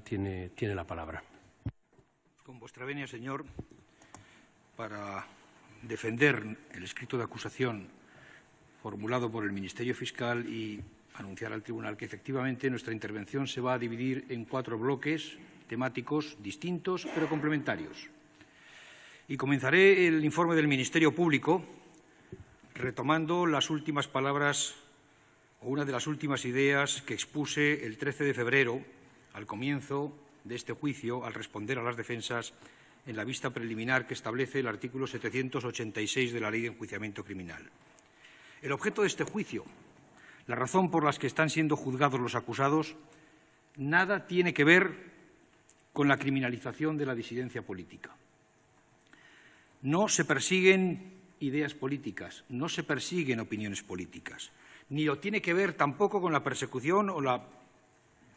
tiene la palabra. Con vuestra venia, señor, para defender el escrito de acusación formulado por el Ministerio Fiscal y anunciar al Tribunal que efectivamente nuestra intervención se va a dividir en 4 bloques temáticos distintos pero complementarios. Y comenzaré el informe del Ministerio Público retomando las últimas palabras o una de las últimas ideas que expuse el 13 de febrero al comienzo de este juicio al responder a las defensas en la vista preliminar que establece el artículo 786 de la Ley de Enjuiciamiento Criminal. El objeto de este juicio, la razón por la que están siendo juzgados los acusados, nada tiene que ver con la criminalización de la disidencia política. No se persiguen ideas políticas, no se persiguen opiniones políticas, ni lo tiene que ver tampoco con la persecución o la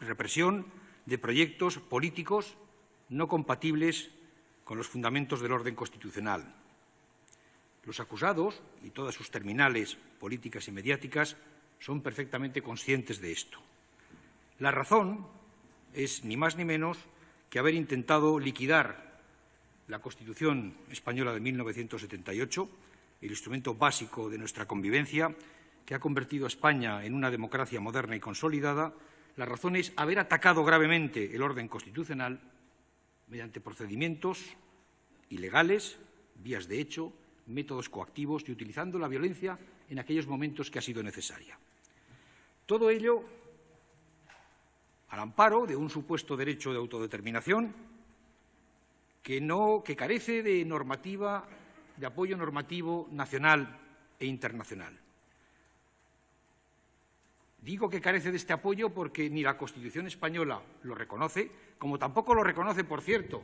represión de proyectos políticos no compatibles con los fundamentos del orden constitucional. Los acusados y todas sus terminales políticas y mediáticas son perfectamente conscientes de esto. La razón es ni más ni menos que haber intentado liquidar la Constitución española de 1978, el instrumento básico de nuestra convivencia, que ha convertido a España en una democracia moderna y consolidada. La razón es haber atacado gravemente el orden constitucional mediante procedimientos ilegales, vías de hecho, métodos coactivos y utilizando la violencia en aquellos momentos que ha sido necesaria. Todo ello al amparo de un supuesto derecho de autodeterminación que carece de normativa, de apoyo normativo nacional e internacional. Digo que carece de este apoyo porque ni la Constitución española lo reconoce, como tampoco lo reconoce, por cierto,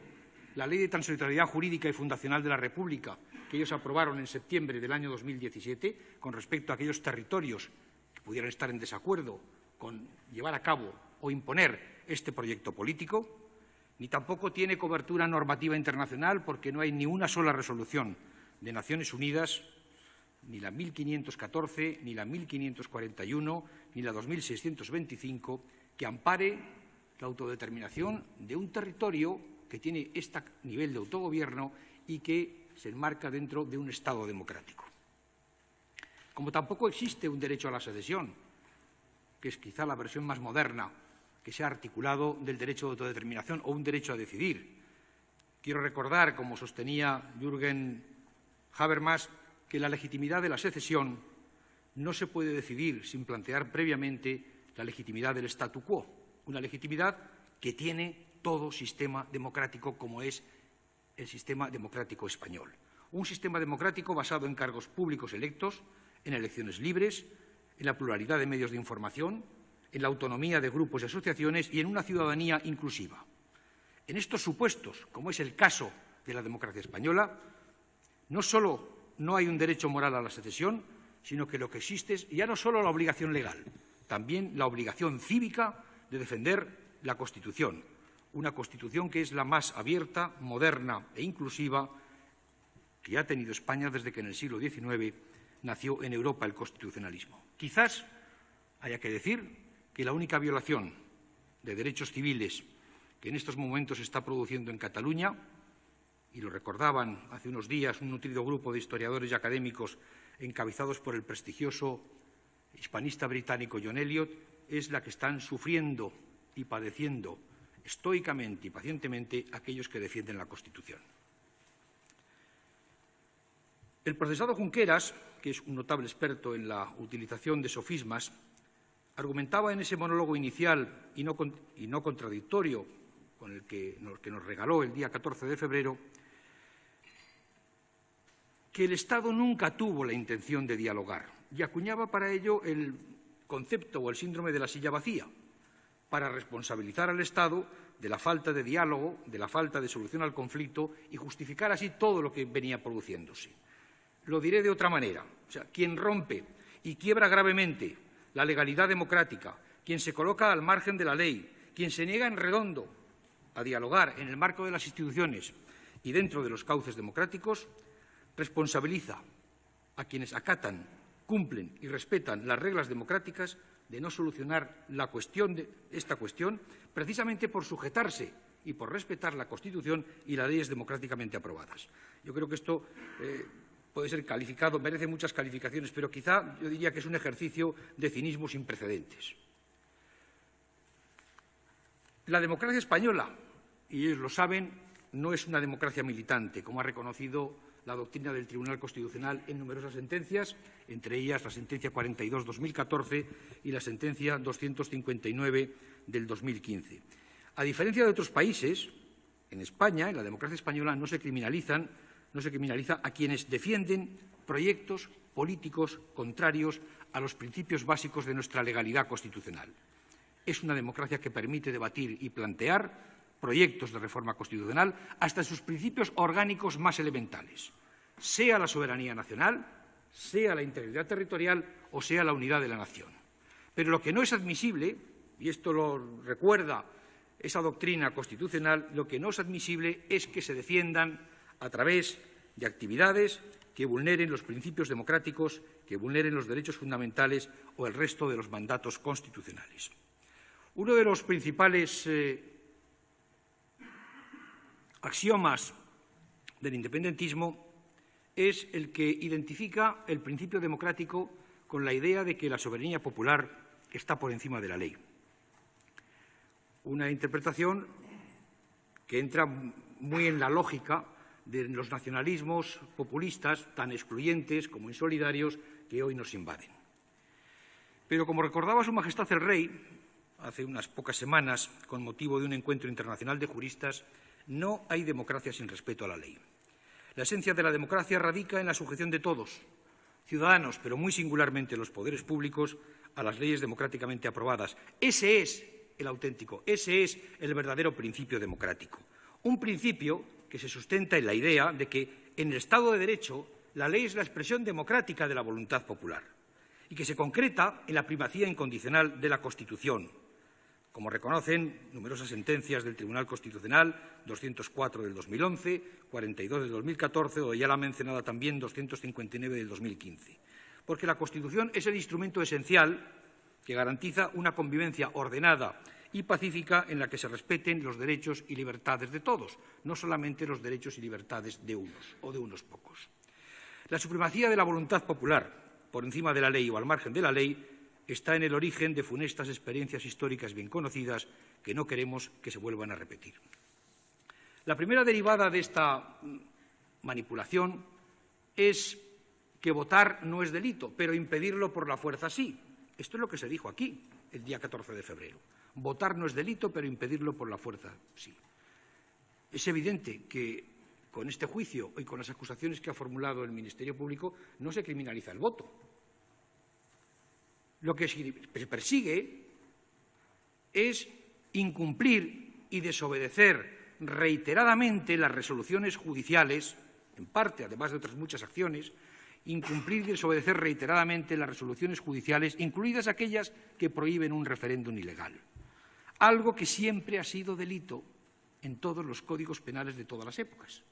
la Ley de Transitoriedad Jurídica y Fundacional de la República, que ellos aprobaron en septiembre del año 2017, con respecto a aquellos territorios que pudieran estar en desacuerdo con llevar a cabo o imponer este proyecto político, ni tampoco tiene cobertura normativa internacional porque no hay ni una sola resolución de Naciones Unidas, ni la 1514, ni la 1541, ni la 2625, que ampare la autodeterminación de un territorio que tiene este nivel de autogobierno y que se enmarca dentro de un Estado democrático. Como tampoco existe un derecho a la secesión, que es quizá la versión más moderna que se ha articulado del derecho de autodeterminación o un derecho a decidir. Quiero recordar, como sostenía Jürgen Habermas, que la legitimidad de la secesión no se puede decidir sin plantear previamente la legitimidad del statu quo, una legitimidad que tiene todo sistema democrático como es el sistema democrático español. Un sistema democrático basado en cargos públicos electos, en elecciones libres, en la pluralidad de medios de información, en la autonomía de grupos y asociaciones y en una ciudadanía inclusiva. En estos supuestos, como es el caso de la democracia española, no solo no hay un derecho moral a la secesión, sino que lo que existe es ya no solo la obligación legal, también la obligación cívica de defender la Constitución, una Constitución que es la más abierta, moderna e inclusiva que ha tenido España desde que en el siglo XIX nació en Europa el constitucionalismo. Quizás haya que decir que la única violación de derechos civiles que en estos momentos se está produciendo en Cataluña, y lo recordaban hace unos días un nutrido grupo de historiadores y académicos encabezados por el prestigioso hispanista británico John Eliot, es la que están sufriendo y padeciendo estoicamente y pacientemente aquellos que defienden la Constitución. El procesado Junqueras, que es un notable experto en la utilización de sofismas, argumentaba en ese monólogo inicial y no contradictorio con el que nos regaló el día 14 de febrero, que el Estado nunca tuvo la intención de dialogar y acuñaba para ello el concepto o el síndrome de la silla vacía, para responsabilizar al Estado de la falta de diálogo, de la falta de solución al conflicto y justificar así todo lo que venía produciéndose. Lo diré de otra manera. O sea, quien rompe y quiebra gravemente la legalidad democrática, quien se coloca al margen de la ley, quien se niega en redondo a dialogar en el marco de las instituciones y dentro de los cauces democráticos, responsabiliza a quienes acatan, cumplen y respetan las reglas democráticas de no solucionar esta cuestión, precisamente por sujetarse y por respetar la Constitución y las leyes democráticamente aprobadas. Yo creo que esto puede ser calificado, merece muchas calificaciones, pero quizá yo diría que es un ejercicio de cinismo sin precedentes. La democracia española, y ellos lo saben, no es una democracia militante, como ha reconocido la doctrina del Tribunal Constitucional en numerosas sentencias, entre ellas la sentencia 42/2014 y la sentencia 259 del 2015. A diferencia de otros países, en España, en la democracia española, no se criminaliza a quienes defienden proyectos políticos contrarios a los principios básicos de nuestra legalidad constitucional. Es una democracia que permite debatir y plantear proyectos de reforma constitucional hasta sus principios orgánicos más elementales, sea la soberanía nacional, sea la integridad territorial o sea la unidad de la nación. Pero lo que no es admisible, y esto lo recuerda esa doctrina constitucional, lo que no es admisible es que se defiendan a través de actividades que vulneren los principios democráticos, que vulneren los derechos fundamentales o el resto de los mandatos constitucionales. Uno de los principales axiomas del independentismo es el que identifica el principio democrático con la idea de que la soberanía popular está por encima de la ley. Una interpretación que entra muy en la lógica de los nacionalismos populistas tan excluyentes como insolidarios que hoy nos invaden. Pero, como recordaba Su Majestad el Rey hace unas pocas semanas, con motivo de un encuentro internacional de juristas, no hay democracia sin respeto a la ley. La esencia de la democracia radica en la sujeción de todos, ciudadanos, pero muy singularmente los poderes públicos, a las leyes democráticamente aprobadas. Ese es el auténtico, ese es el verdadero principio democrático. Un principio que se sustenta en la idea de que en el Estado de Derecho la ley es la expresión democrática de la voluntad popular y que se concreta en la primacía incondicional de la Constitución, como reconocen numerosas sentencias del Tribunal Constitucional, 204 del 2011, 42 del 2014 o ya la mencionada también 259 del 2015. Porque la Constitución es el instrumento esencial que garantiza una convivencia ordenada y pacífica en la que se respeten los derechos y libertades de todos, no solamente los derechos y libertades de unos o de unos pocos. La supremacía de la voluntad popular por encima de la ley o al margen de la ley está en el origen de funestas experiencias históricas bien conocidas que no queremos que se vuelvan a repetir. La primera derivada de esta manipulación es que votar no es delito, pero impedirlo por la fuerza sí. Esto es lo que se dijo aquí el día 14 de febrero. Votar no es delito, pero impedirlo por la fuerza sí. Es evidente que con este juicio y con las acusaciones que ha formulado el Ministerio Público no se criminaliza el voto. Lo que se persigue es incumplir y desobedecer reiteradamente las resoluciones judiciales, en parte, además de otras muchas acciones, incumplir y desobedecer reiteradamente las resoluciones judiciales, incluidas aquellas que prohíben un referéndum ilegal. Algo que siempre ha sido delito en todos los códigos penales de todas las épocas,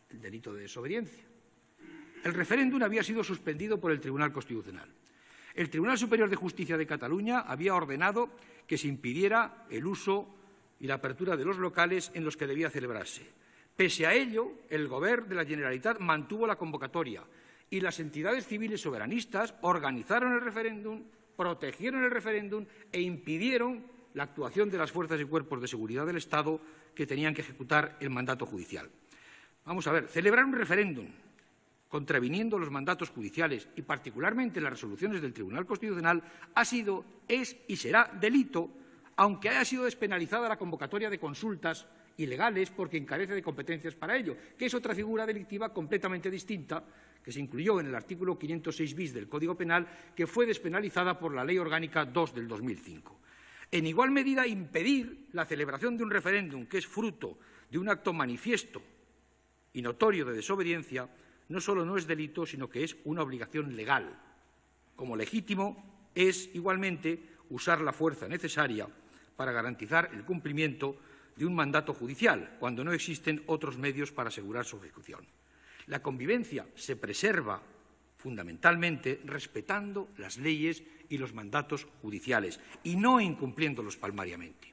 el delito de desobediencia. El referéndum había sido suspendido por el Tribunal Constitucional. El Tribunal Superior de Justicia de Cataluña había ordenado que se impidiera el uso y la apertura de los locales en los que debía celebrarse. Pese a ello, el Govern de la Generalitat mantuvo la convocatoria y las entidades civiles soberanistas organizaron el referéndum, protegieron el referéndum e impidieron la actuación de las fuerzas y cuerpos de seguridad del Estado que tenían que ejecutar el mandato judicial. Vamos a ver, celebrar un referéndum contraviniendo los mandatos judiciales y particularmente las resoluciones del Tribunal Constitucional ha sido, es y será delito, aunque haya sido despenalizada la convocatoria de consultas ilegales porque encarece de competencias para ello, que es otra figura delictiva completamente distinta que se incluyó en el artículo 506 bis del Código Penal, que fue despenalizada por la Ley Orgánica 2 del 2005. En igual medida, impedir la celebración de un referéndum que es fruto de un acto manifiesto y notorio de desobediencia no solo no es delito, sino que es una obligación legal. Como legítimo es, igualmente, usar la fuerza necesaria para garantizar el cumplimiento de un mandato judicial, cuando no existen otros medios para asegurar su ejecución. La convivencia se preserva fundamentalmente respetando las leyes y los mandatos judiciales y no incumpliéndolos palmariamente.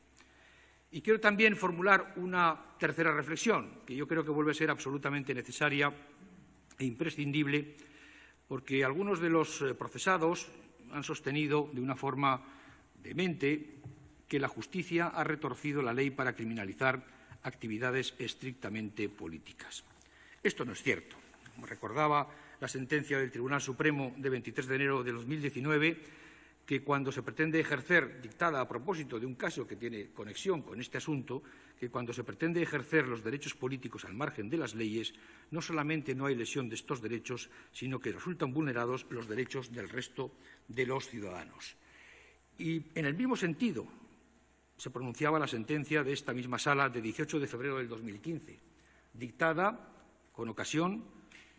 Y quiero también formular una tercera reflexión, que yo creo que vuelve a ser absolutamente necesaria e imprescindible, porque algunos de los procesados han sostenido de una forma vehemente que la justicia ha retorcido la ley para criminalizar actividades estrictamente políticas. Esto no es cierto. Como recordaba la sentencia del Tribunal Supremo de 23 de enero de 2019, que cuando se pretende ejercer, dictada a propósito de un caso que tiene conexión con este asunto, que cuando se pretende ejercer los derechos políticos al margen de las leyes, no solamente no hay lesión de estos derechos, sino que resultan vulnerados los derechos del resto de los ciudadanos. Y en el mismo sentido se pronunciaba la sentencia de esta misma sala de 18 de febrero del 2015, dictada con ocasión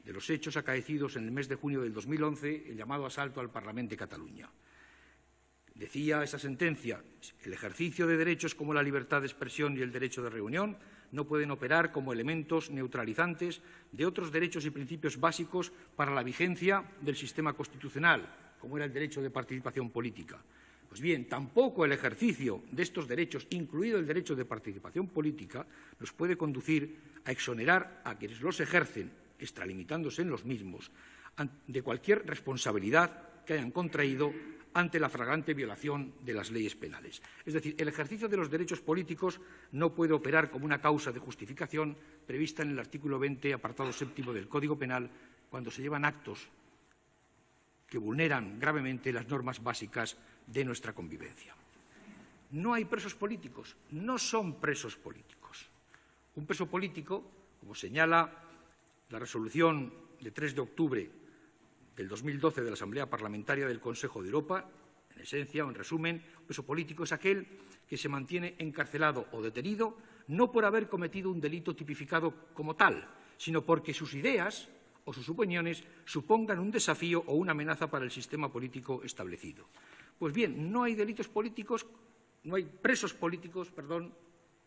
de los hechos acaecidos en el mes de junio del 2011, el llamado asalto al Parlament de Cataluña. Decía esa sentencia, el ejercicio de derechos como la libertad de expresión y el derecho de reunión no pueden operar como elementos neutralizantes de otros derechos y principios básicos para la vigencia del sistema constitucional, como era el derecho de participación política. Pues bien, tampoco el ejercicio de estos derechos, incluido el derecho de participación política, nos puede conducir a exonerar a quienes los ejercen, extralimitándose en los mismos, de cualquier responsabilidad que hayan contraído ante la flagrante violación de las leyes penales. Es decir, el ejercicio de los derechos políticos no puede operar como una causa de justificación prevista en el artículo 20, apartado 7 del Código Penal, cuando se llevan actos que vulneran gravemente las normas básicas de nuestra convivencia. No hay presos políticos, no son presos políticos. Un preso político, como señala la resolución de 3 de octubre del 2012 de la Asamblea Parlamentaria del Consejo de Europa, en esencia o en resumen, un preso político es aquel que se mantiene encarcelado o detenido no por haber cometido un delito tipificado como tal, sino porque sus ideas o sus opiniones supongan un desafío o una amenaza para el sistema político establecido. Pues bien, no hay delitos políticos, no hay presos políticos, perdón,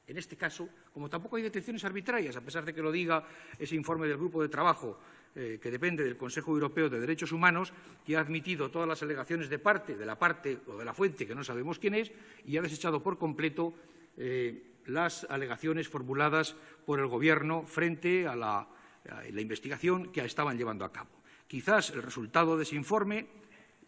en este caso, como tampoco hay detenciones arbitrarias, a pesar de que lo diga ese informe del Grupo de Trabajo que depende del Consejo Europeo de Derechos Humanos, que ha admitido todas las alegaciones de la parte o de la fuente, que no sabemos quién es, y ha desechado por completo las alegaciones formuladas por el Gobierno frente a la investigación que estaban llevando a cabo. Quizás el resultado de ese informe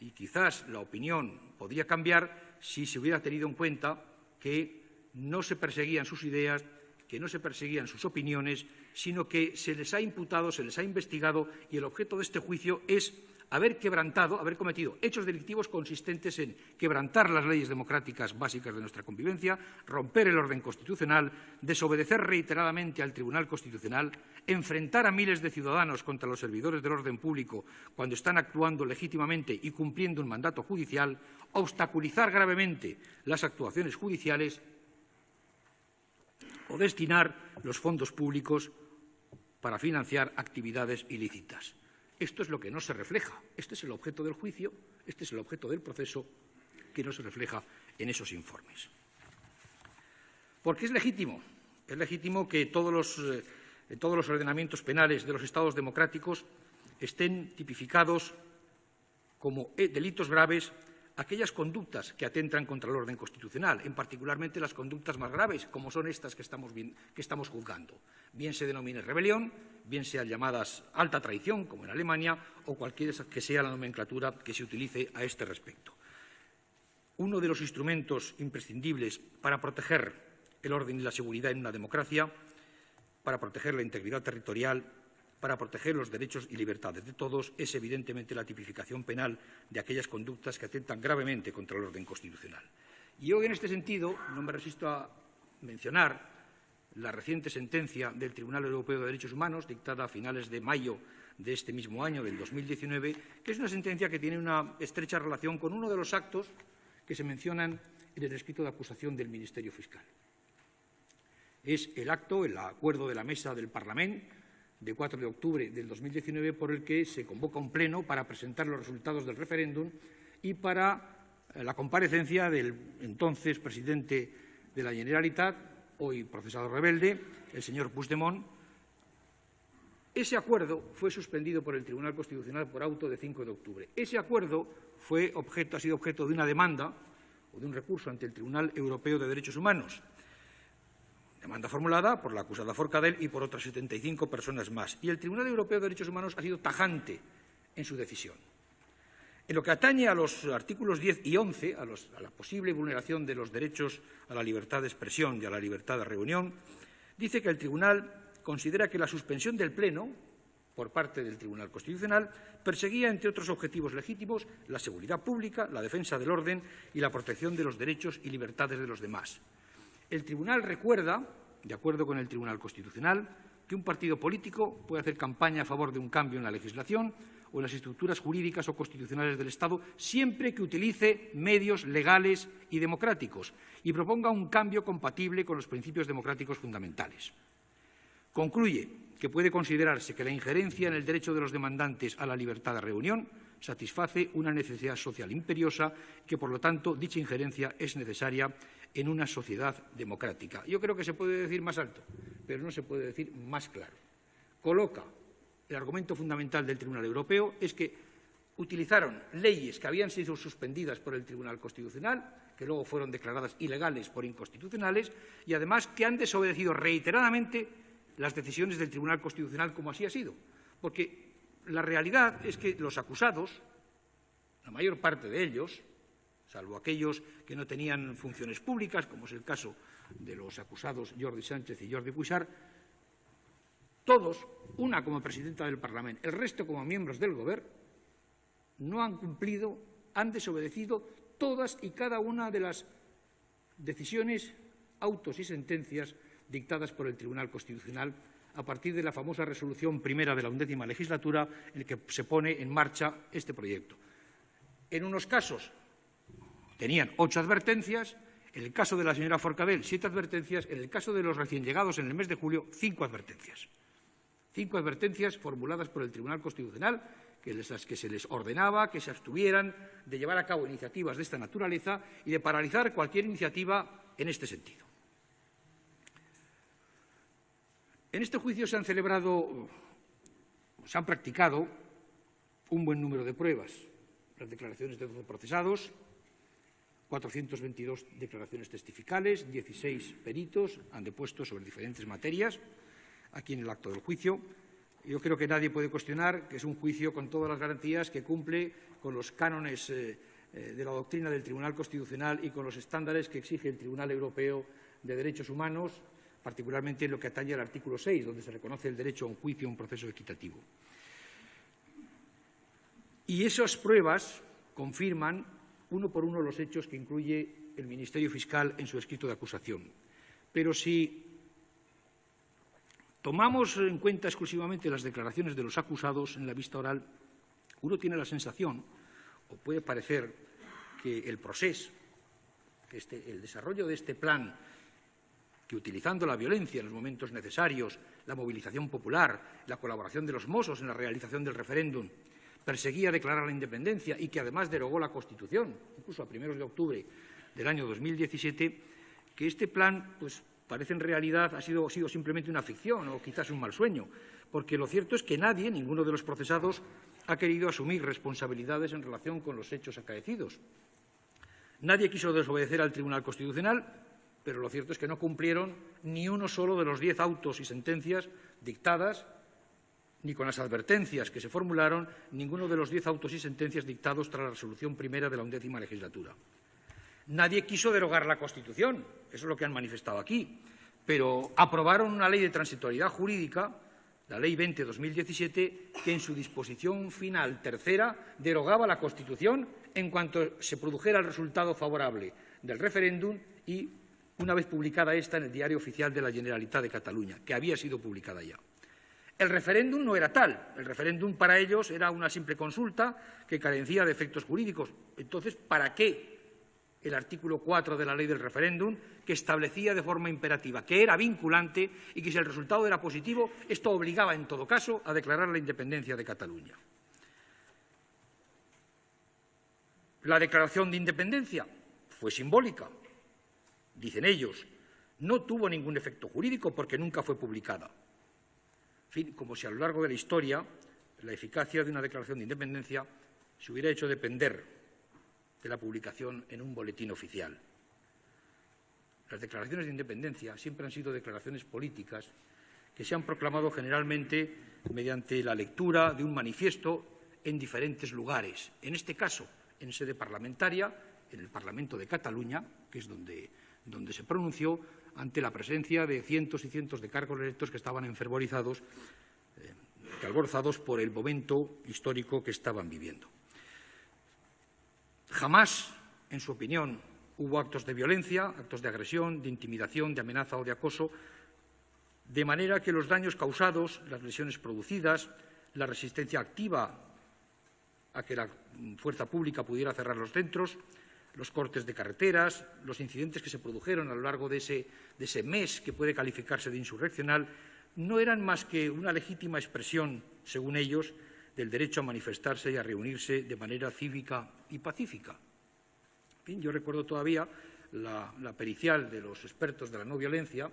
y quizás la opinión podría cambiar si se hubiera tenido en cuenta que no se perseguían sus ideas, que no se perseguían sus opiniones, sino que se les ha imputado, se les ha investigado y el objeto de este juicio es haber cometido hechos delictivos consistentes en quebrantar las leyes democráticas básicas de nuestra convivencia, romper el orden constitucional, desobedecer reiteradamente al Tribunal Constitucional, enfrentar a miles de ciudadanos contra los servidores del orden público cuando están actuando legítimamente y cumpliendo un mandato judicial, obstaculizar gravemente las actuaciones judiciales o destinar los fondos públicos para financiar actividades ilícitas. Esto es lo que no se refleja. Este es el objeto del juicio, este es el objeto del proceso que no se refleja en esos informes. Porque es legítimo que todos los ordenamientos penales de los Estados democráticos estén tipificados como delitos graves aquellas conductas que atentan contra el orden constitucional, en particularmente las conductas más graves, como son estas que estamos juzgando. Bien se denomine rebelión, bien sean llamadas alta traición, como en Alemania, o cualquiera que sea la nomenclatura que se utilice a este respecto. Uno de los instrumentos imprescindibles para proteger el orden y la seguridad en una democracia, para proteger la integridad territorial, para proteger los derechos y libertades de todos, es evidentemente la tipificación penal de aquellas conductas que atentan gravemente contra el orden constitucional. Y yo, en este sentido, no me resisto a mencionar la reciente sentencia del Tribunal Europeo de Derechos Humanos, dictada a finales de mayo de este mismo año, del 2019, que es una sentencia que tiene una estrecha relación con uno de los actos que se mencionan en el escrito de acusación del Ministerio Fiscal. Es el acuerdo de la Mesa del Parlamento de 4 de octubre del 2019, por el que se convoca un pleno para presentar los resultados del referéndum y para la comparecencia del entonces presidente de la Generalitat, hoy procesado rebelde, el señor Puigdemont, Ese acuerdo fue suspendido por el Tribunal Constitucional por auto de 5 de octubre. Ese acuerdo ha sido objeto de una demanda o de un recurso ante el Tribunal Europeo de Derechos Humanos, demanda formulada por la acusada Forcadell y por otras 75 personas más. Y el Tribunal Europeo de Derechos Humanos ha sido tajante en su decisión. En lo que atañe a los artículos 10 y 11, a la posible vulneración de los derechos a la libertad de expresión y a la libertad de reunión, dice que el Tribunal considera que la suspensión del Pleno, por parte del Tribunal Constitucional, perseguía, entre otros objetivos legítimos, la seguridad pública, la defensa del orden y la protección de los derechos y libertades de los demás. El Tribunal recuerda, de acuerdo con el Tribunal Constitucional, que un partido político puede hacer campaña a favor de un cambio en la legislación o en las estructuras jurídicas o constitucionales del Estado, siempre que utilice medios legales y democráticos y proponga un cambio compatible con los principios democráticos fundamentales. Concluye que puede considerarse que la injerencia en el derecho de los demandantes a la libertad de reunión satisface una necesidad social imperiosa y que, por lo tanto, dicha injerencia es necesaria en una sociedad democrática. Yo creo que se puede decir más alto, pero no se puede decir más claro. Coloca el argumento fundamental del Tribunal Europeo es que utilizaron leyes que habían sido suspendidas por el Tribunal Constitucional, que luego fueron declaradas ilegales por inconstitucionales, y además que han desobedecido reiteradamente las decisiones del Tribunal Constitucional, como así ha sido. Porque la realidad es que los acusados, la mayor parte de ellos, salvo aquellos que no tenían funciones públicas, como es el caso de los acusados Jordi Sánchez y Jordi Cuixart, todos, una como presidenta del Parlamento, el resto como miembros del Gobierno, no han cumplido, han desobedecido todas y cada una de las decisiones, autos y sentencias dictadas por el Tribunal Constitucional a partir de la famosa resolución primera de la 11ª legislatura en la que se pone en marcha este proyecto. En unos casos tenían 8 advertencias, en el caso de la señora Forcadell 7 advertencias, en el caso de los recién llegados en el mes de julio 5 advertencias. 5 advertencias formuladas por el Tribunal Constitucional que se les ordenaba que se abstuvieran de llevar a cabo iniciativas de esta naturaleza y de paralizar cualquier iniciativa en este sentido. En este juicio se han practicado un buen número de pruebas. Las declaraciones de 12 procesados, 422 declaraciones testificales, 16 peritos han depuesto sobre diferentes materias aquí en el acto del juicio. Yo creo que nadie puede cuestionar que es un juicio con todas las garantías que cumple con los cánones de la doctrina del Tribunal Constitucional y con los estándares que exige el Tribunal Europeo de Derechos Humanos, particularmente en lo que atañe al artículo 6, donde se reconoce el derecho a un juicio, a un proceso equitativo. Y esas pruebas confirman uno por uno los hechos que incluye el Ministerio Fiscal en su escrito de acusación. Pero si tomamos en cuenta exclusivamente las declaraciones de los acusados en la vista oral, uno tiene la sensación, o puede parecer, que el proceso, que el desarrollo de este plan, que utilizando la violencia en los momentos necesarios, la movilización popular, la colaboración de los Mossos en la realización del referéndum, perseguía declarar la independencia y que además derogó la Constitución, incluso a primeros de octubre del año 2017, que este plan parece en realidad ha sido simplemente una ficción o quizás un mal sueño, porque lo cierto es que nadie, ninguno de los procesados, ha querido asumir responsabilidades en relación con los hechos acaecidos. Nadie quiso desobedecer al Tribunal Constitucional, pero lo cierto es que no cumplieron ni uno solo de los 10 autos y sentencias dictadas, ni con las advertencias que se formularon, ninguno de los 10 autos y sentencias dictados tras la resolución primera de la 11ª legislatura. Nadie quiso derogar la Constitución, eso es lo que han manifestado aquí, pero aprobaron una ley de transitoriedad jurídica, la Ley 20/2017, que en su disposición final tercera derogaba la Constitución en cuanto se produjera el resultado favorable del referéndum y una vez publicada esta en el Diario Oficial de la Generalitat de Cataluña, que había sido publicada ya. El referéndum no era tal. El referéndum para ellos era una simple consulta que carecía de efectos jurídicos. Entonces, ¿para qué el artículo 4 de la ley del referéndum, que establecía de forma imperativa que era vinculante y que si el resultado era positivo, esto obligaba en todo caso a declarar la independencia de Cataluña? La declaración de independencia fue simbólica, dicen ellos, no tuvo ningún efecto jurídico porque nunca fue publicada. fin, como si a lo largo de la historia la eficacia de una declaración de independencia se hubiera hecho depender de la publicación en un boletín oficial. Las declaraciones de independencia siempre han sido declaraciones políticas que se han proclamado generalmente mediante la lectura de un manifiesto en diferentes lugares. En este caso, en sede parlamentaria, en el Parlamento de Cataluña, que es donde se pronunció, ante la presencia de cientos y cientos de cargos electos que estaban enfervorizados, alborozados por el momento histórico que estaban viviendo. Jamás, en su opinión, hubo actos de violencia, actos de agresión, de intimidación, de amenaza o de acoso, de manera que los daños causados, las lesiones producidas, la resistencia activa a que la fuerza pública pudiera cerrar los centros, los cortes de carreteras, los incidentes que se produjeron a lo largo de ese mes que puede calificarse de insurreccional, no eran más que una legítima expresión, según ellos, del derecho a manifestarse y a reunirse de manera cívica y pacífica. Bien, yo recuerdo todavía la pericial de los expertos de la no violencia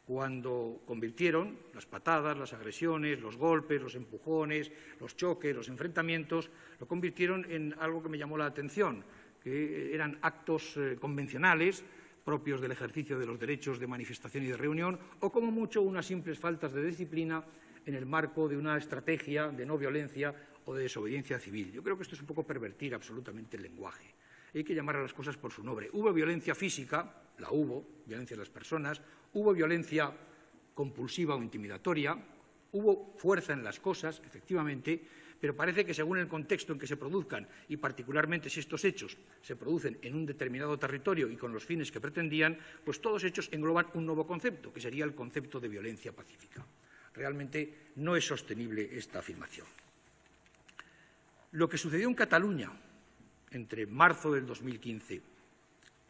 cuando convirtieron las patadas, las agresiones, los golpes, los empujones, los choques, los enfrentamientos, lo convirtieron en algo que me llamó la atención, que eran actos convencionales propios del ejercicio de los derechos de manifestación y de reunión, o como mucho unas simples faltas de disciplina en el marco de una estrategia de no violencia o de desobediencia civil. Yo creo que esto es un poco pervertir absolutamente el lenguaje. Hay que llamar a las cosas por su nombre. Hubo violencia física, la hubo, violencia de las personas, hubo violencia compulsiva o intimidatoria, hubo fuerza en las cosas, efectivamente, pero parece que según el contexto en que se produzcan, y particularmente si estos hechos se producen en un determinado territorio y con los fines que pretendían, pues todos hechos engloban un nuevo concepto, que sería el concepto de violencia pacífica. Realmente no es sostenible esta afirmación. Lo que sucedió en Cataluña entre marzo del 2015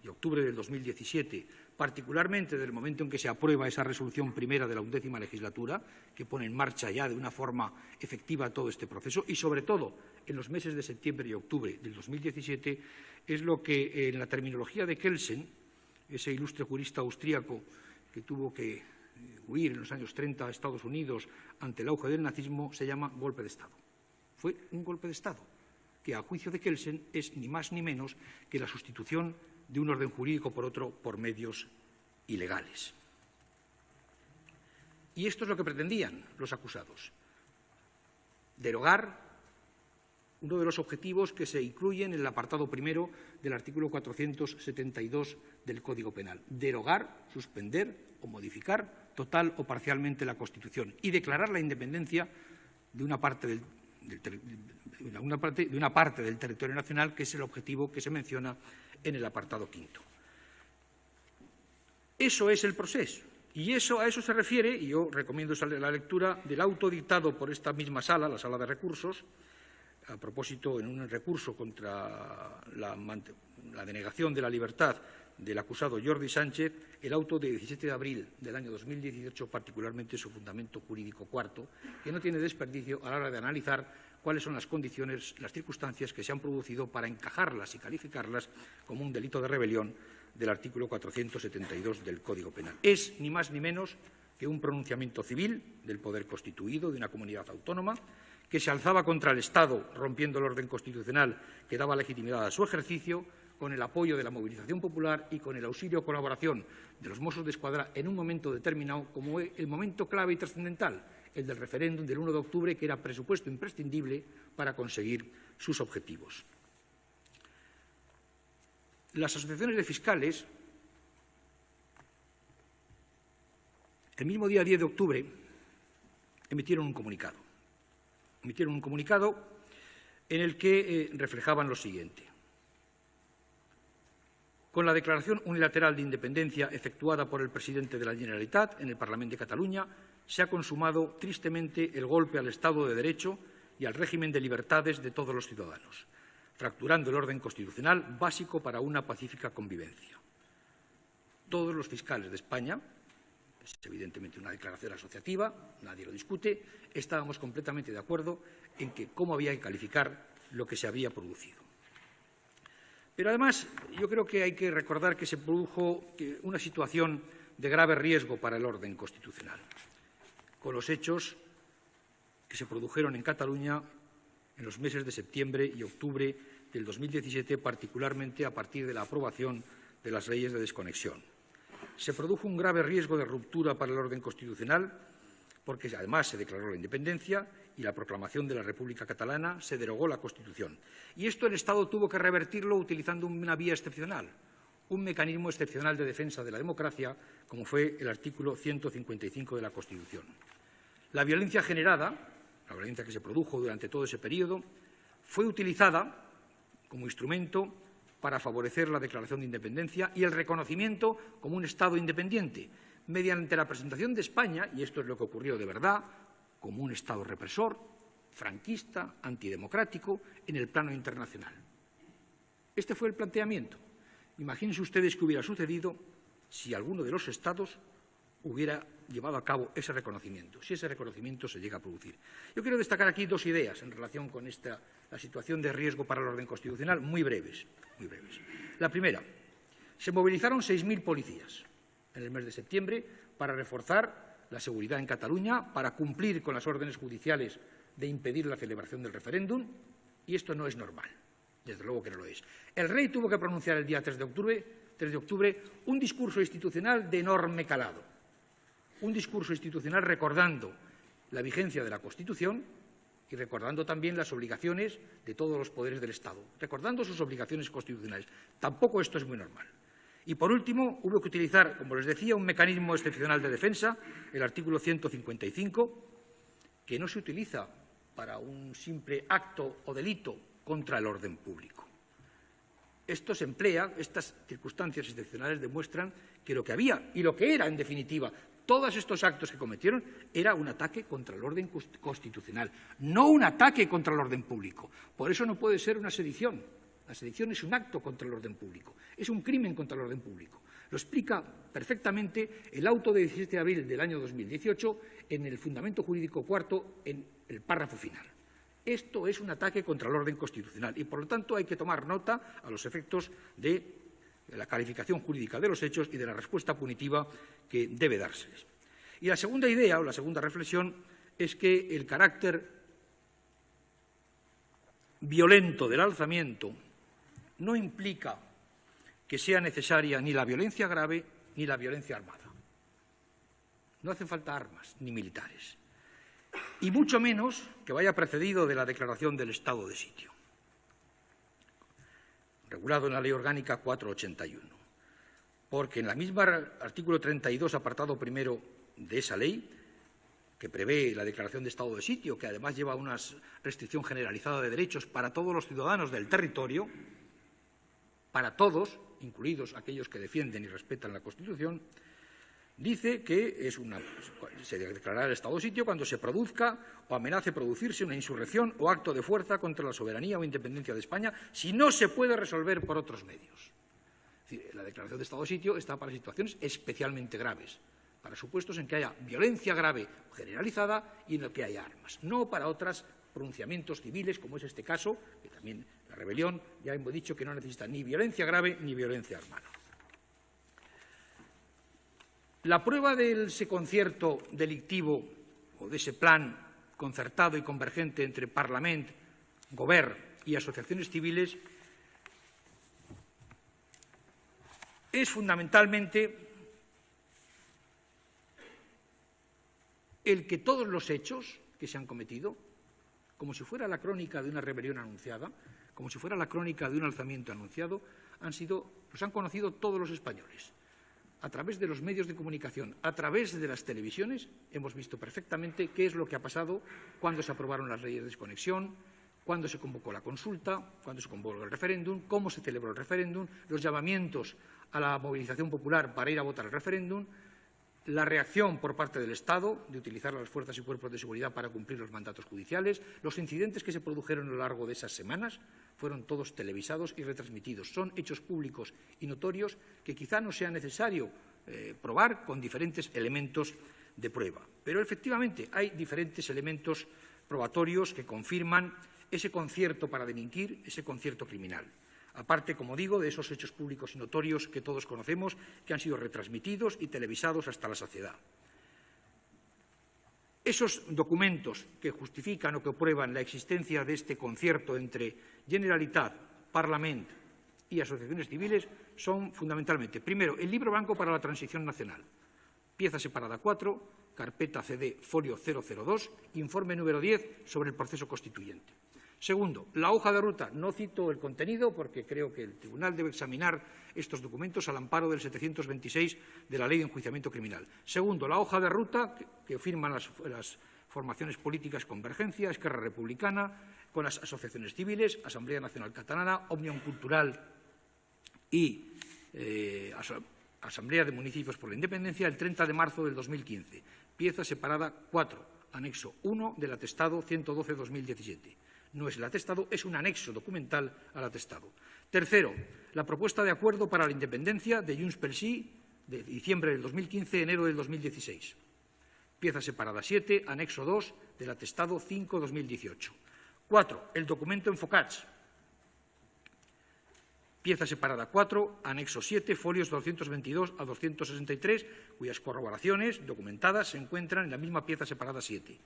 y octubre del 2017, particularmente desde el momento en que se aprueba esa resolución primera de la 11ª legislatura, que pone en marcha ya de una forma efectiva todo este proceso, y sobre todo en los meses de septiembre y octubre del 2017, es lo que en la terminología de Kelsen, ese ilustre jurista austríaco que tuvo que huir en los años 30 a Estados Unidos ante el auge del nazismo, se llama golpe de Estado. Fue un golpe de Estado que, a juicio de Kelsen, es ni más ni menos que la sustitución de un orden jurídico por otro por medios ilegales. Y esto es lo que pretendían los acusados: derogar uno de los objetivos que se incluyen en el apartado primero del artículo 472 del Código Penal: derogar, suspender o modificar total o parcialmente la Constitución y declarar la independencia de una parte del territorio nacional, que es el objetivo que se menciona en el apartado quinto. Eso es el proceso, y a eso se refiere, y yo recomiendo la lectura del auto dictado por esta misma sala, la Sala de Recursos, a propósito en un recurso contra la denegación de la libertad del acusado Jordi Sánchez, el auto de 17 de abril del año 2018, particularmente su fundamento jurídico cuarto, que no tiene desperdicio a la hora de analizar cuáles son las condiciones, las circunstancias que se han producido para encajarlas y calificarlas como un delito de rebelión del artículo 472 del Código Penal. Es ni más ni menos que un pronunciamiento civil del poder constituido de una comunidad autónoma que se alzaba contra el Estado, rompiendo el orden constitucional que daba legitimidad a su ejercicio, con el apoyo de la movilización popular y con el auxilio o colaboración de los Mossos d'Esquadra en un momento determinado, como el momento clave y trascendental, el del referéndum del 1 de octubre, que era presupuesto imprescindible para conseguir sus objetivos. Las asociaciones de fiscales, el mismo día 10 de octubre, emitieron un comunicado. Emitieron un comunicado en el que reflejaban lo siguiente: con la declaración unilateral de independencia efectuada por el presidente de la Generalitat en el Parlamento de Cataluña, se ha consumado tristemente el golpe al Estado de Derecho y al régimen de libertades de todos los ciudadanos, fracturando el orden constitucional básico para una pacífica convivencia. Todos los fiscales de España, es evidentemente una declaración asociativa, nadie lo discute, estábamos completamente de acuerdo en que cómo había que calificar lo que se había producido. Pero además, yo creo que hay que recordar que se produjo una situación de grave riesgo para el orden constitucional, con los hechos que se produjeron en Cataluña en los meses de septiembre y octubre del 2017, particularmente a partir de la aprobación de las leyes de desconexión. Se produjo un grave riesgo de ruptura para el orden constitucional, porque además se declaró la independencia y la proclamación de la República Catalana, se derogó la Constitución. Y esto el Estado tuvo que revertirlo utilizando una vía excepcional, un mecanismo excepcional de defensa de la democracia, como fue el artículo 155 de la Constitución. La violencia generada, la violencia que se produjo durante todo ese periodo, fue utilizada como instrumento para favorecer la declaración de independencia y el reconocimiento como un Estado independiente, mediante la presentación de España, y esto es lo que ocurrió de verdad, como un Estado represor, franquista, antidemocrático, en el plano internacional. Este fue el planteamiento. Imagínense ustedes qué hubiera sucedido si alguno de los Estados hubiera llevado a cabo ese reconocimiento, si ese reconocimiento se llega a producir. Yo quiero destacar aquí dos ideas en relación con la situación de riesgo para el orden constitucional, muy breves. La primera, se movilizaron 6.000 policías en el mes de septiembre para reforzar la seguridad en Cataluña, para cumplir con las órdenes judiciales de impedir la celebración del referéndum, y esto no es normal, desde luego que no lo es. El rey tuvo que pronunciar el día 3 de octubre, un discurso institucional de enorme calado, un discurso institucional recordando la vigencia de la Constitución y recordando también las obligaciones de todos los poderes del Estado, recordando sus obligaciones constitucionales. Tampoco esto es muy normal. Y, por último, hubo que utilizar, como les decía, un mecanismo excepcional de defensa, el artículo 155, que no se utiliza para un simple acto o delito contra el orden público. Esto se emplea, estas circunstancias excepcionales demuestran que lo que había y lo que era, en definitiva, todos estos actos que cometieron, era un ataque contra el orden constitucional, no un ataque contra el orden público. Por eso no puede ser una sedición. La sedición es un acto contra el orden público, es un crimen contra el orden público. Lo explica perfectamente el auto de 17 de abril del año 2018 en el Fundamento Jurídico cuarto, en el párrafo final. Esto es un ataque contra el orden constitucional y, por lo tanto, hay que tomar nota a los efectos de la calificación jurídica de los hechos y de la respuesta punitiva que debe dárseles. Y la segunda idea, o la segunda reflexión, es que el carácter violento del alzamiento no implica que sea necesaria ni la violencia grave ni la violencia armada. No hacen falta armas ni militares. Y mucho menos que vaya precedido de la declaración del estado de sitio, regulado en la Ley Orgánica 481. Porque en la misma artículo 32, apartado primero de esa ley, que prevé la declaración de estado de sitio, que además lleva una restricción generalizada de derechos para todos los ciudadanos del territorio, para todos, incluidos aquellos que defienden y respetan la Constitución, dice que se declarará el estado de sitio cuando se produzca o amenace producirse una insurrección o acto de fuerza contra la soberanía o independencia de España si no se puede resolver por otros medios. Es decir, la declaración de estado de sitio está para situaciones especialmente graves, para supuestos en que haya violencia grave generalizada y en el que haya armas, no para otros pronunciamientos civiles, como es este caso, que también la rebelión, ya hemos dicho que no necesita ni violencia grave ni violencia armada. La prueba de ese concierto delictivo o de ese plan concertado y convergente entre Parlament, Govern y asociaciones civiles es fundamentalmente el que todos los hechos que se han cometido, como si fuera la crónica de una rebelión anunciada, como si fuera la crónica de un alzamiento anunciado, los han conocido todos los españoles. A través de los medios de comunicación, a través de las televisiones, hemos visto perfectamente qué es lo que ha pasado cuando se aprobaron las leyes de desconexión, cuando se convocó la consulta, cuando se convocó el referéndum, cómo se celebró el referéndum, los llamamientos a la movilización popular para ir a votar el referéndum, la reacción por parte del Estado de utilizar las fuerzas y cuerpos de seguridad para cumplir los mandatos judiciales, los incidentes que se produjeron a lo largo de esas semanas fueron todos televisados y retransmitidos. Son hechos públicos y notorios que quizá no sea necesario probar con diferentes elementos de prueba. Pero efectivamente hay diferentes elementos probatorios que confirman ese concierto para delinquir, ese concierto criminal. Aparte, como digo, de esos hechos públicos y notorios que todos conocemos, que han sido retransmitidos y televisados hasta la saciedad. Esos documentos que justifican o que prueban la existencia de este concierto entre Generalitat, Parlament y asociaciones civiles son fundamentalmente, primero, el Libro Blanco para la Transición Nacional, pieza separada 4, carpeta CD, folio 002, informe número 10 sobre el proceso constituyente. Segundo, la hoja de ruta. No cito el contenido porque creo que el Tribunal debe examinar estos documentos al amparo del 726 de la Ley de Enjuiciamiento Criminal. Segundo, la hoja de ruta que firman las formaciones políticas Convergencia, Esquerra Republicana, con las asociaciones civiles, Asamblea Nacional Catalana, Òmnium Cultural y Asamblea de Municipios por la Independencia, el 30 de marzo del 2015. Pieza separada 4, anexo 1 del atestado 112-2017. No es el atestado, es un anexo documental al atestado. Tercero, la propuesta de acuerdo para la independencia de Junts pel Sí, de diciembre del 2015, enero del 2016. Pieza separada 7, anexo 2 del atestado 5-2018. 4, el documento Enfocats. Pieza separada 4, anexo 7, folios 222 a 263, cuyas corroboraciones documentadas se encuentran en la misma pieza separada 7.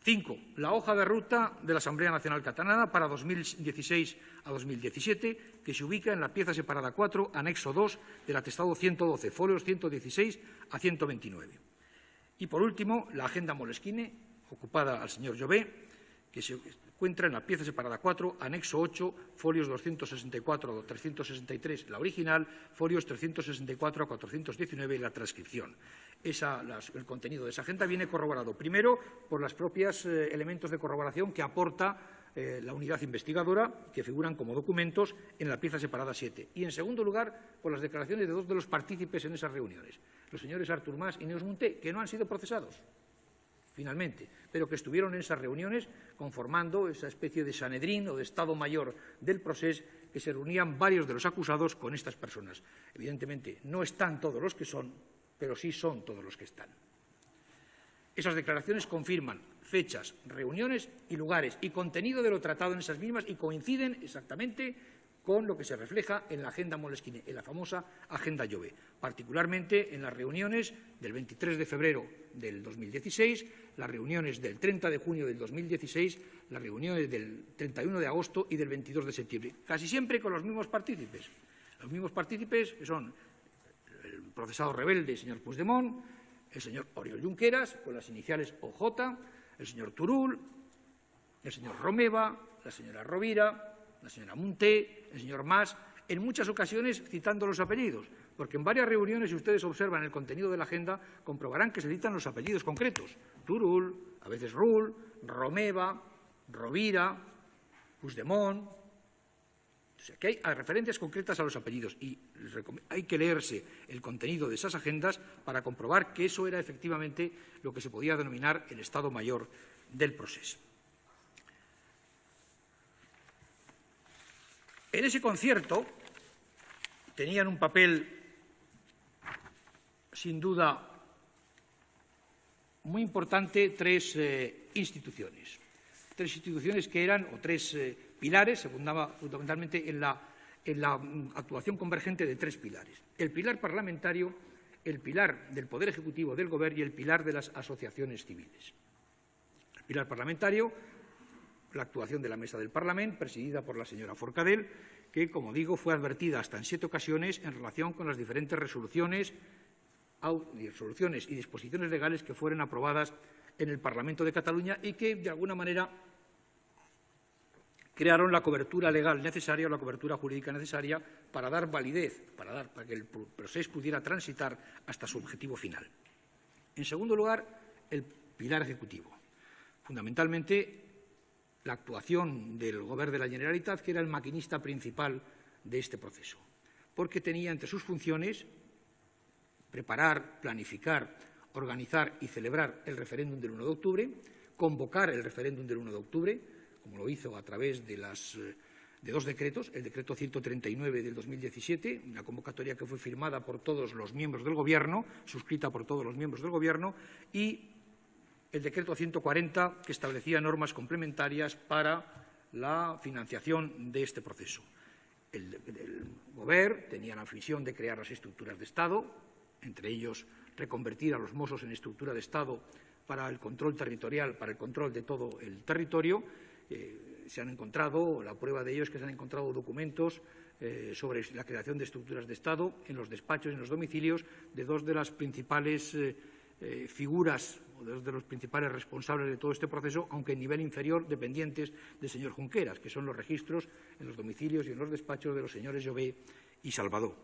5. La hoja de ruta de la Asamblea Nacional Catalana para 2016 a 2017, que se ubica en la pieza separada 4, anexo 2 del atestado 112, folios 116 a 129. Y, por último, la agenda Moleskine, ocupada al señor Jové, que se encuentra en la pieza separada 4, anexo 8, folios 264 a 363, la original, folios 364 a 419, la transcripción. El contenido de esa agenda viene corroborado, primero, por los propios elementos de corroboración que aporta la unidad investigadora, que figuran como documentos en la pieza separada 7. Y, en segundo lugar, por las declaraciones de dos de los partícipes en esas reuniones, los señores Artur Mas y Neus Munté, que no han sido procesados, finalmente, pero que estuvieron en esas reuniones conformando esa especie de Sanedrín o de Estado Mayor del proceso, que se reunían varios de los acusados con estas personas. Evidentemente, no están todos los que son, pero sí son todos los que están. Esas declaraciones confirman fechas, reuniones y lugares y contenido de lo tratado en esas mismas y coinciden exactamente con lo que se refleja en la agenda Moleskine, en la famosa agenda Jové, particularmente en las reuniones del 23 de febrero del 2016, las reuniones del 30 de junio del 2016, las reuniones del 31 de agosto y del 22 de septiembre, casi siempre con los mismos partícipes. Los mismos partícipes que son el procesado rebelde, señor Puigdemont, el señor Oriol Junqueras, con las iniciales OJ, el señor Turull, el señor Romeva, la señora Rovira, la señora Munté, el señor Mas, en muchas ocasiones citando los apellidos, porque en varias reuniones, si ustedes observan el contenido de la agenda, comprobarán que se citan los apellidos concretos. Turull, a veces Rull, Romeva, Rovira, Puigdemont. O sea, que hay referencias concretas a los apellidos y hay que leerse el contenido de esas agendas para comprobar que eso era efectivamente lo que se podía denominar el Estado Mayor del proceso. En ese concierto tenían un papel, sin duda, muy importante tres instituciones. Tres instituciones que eran, o tres pilares, se fundaba fundamentalmente en la actuación convergente de tres pilares. El pilar parlamentario, el pilar del Poder Ejecutivo del Gobierno y el pilar de las asociaciones civiles. El pilar parlamentario, la actuación de la Mesa del Parlamento, presidida por la señora Forcadell, que, como digo, fue advertida hasta en 7 ocasiones en relación con las diferentes resoluciones y disposiciones legales que fueron aprobadas en el Parlamento de Cataluña y que, de alguna manera, crearon la cobertura legal necesaria o la cobertura jurídica necesaria para dar validez, para que el proceso pudiera transitar hasta su objetivo final. En segundo lugar, el pilar ejecutivo. Fundamentalmente, la actuación del Gobierno de la Generalitat, que era el maquinista principal de este proceso, porque tenía entre sus funciones preparar, planificar, organizar y celebrar el referéndum del 1 de octubre, convocar el referéndum del 1 de octubre, como lo hizo a través de dos decretos, el decreto 139 del 2017, una convocatoria que fue firmada por todos los miembros del Gobierno, suscrita por todos los miembros del Gobierno, y el decreto 140, que establecía normas complementarias para la financiación de este proceso. El Gobierno tenía la misión de crear las estructuras de Estado, entre ellos reconvertir a los Mossos en estructura de Estado para el control territorial, para el control de todo el territorio. Se han encontrado, la prueba de ello es que se han encontrado documentos sobre la creación de estructuras de Estado en los despachos y en los domicilios de dos de las principales figuras o de dos de los principales responsables de todo este proceso, aunque en nivel inferior, dependientes del señor Junqueras, que son los registros en los domicilios y en los despachos de los señores Llobé y Salvador.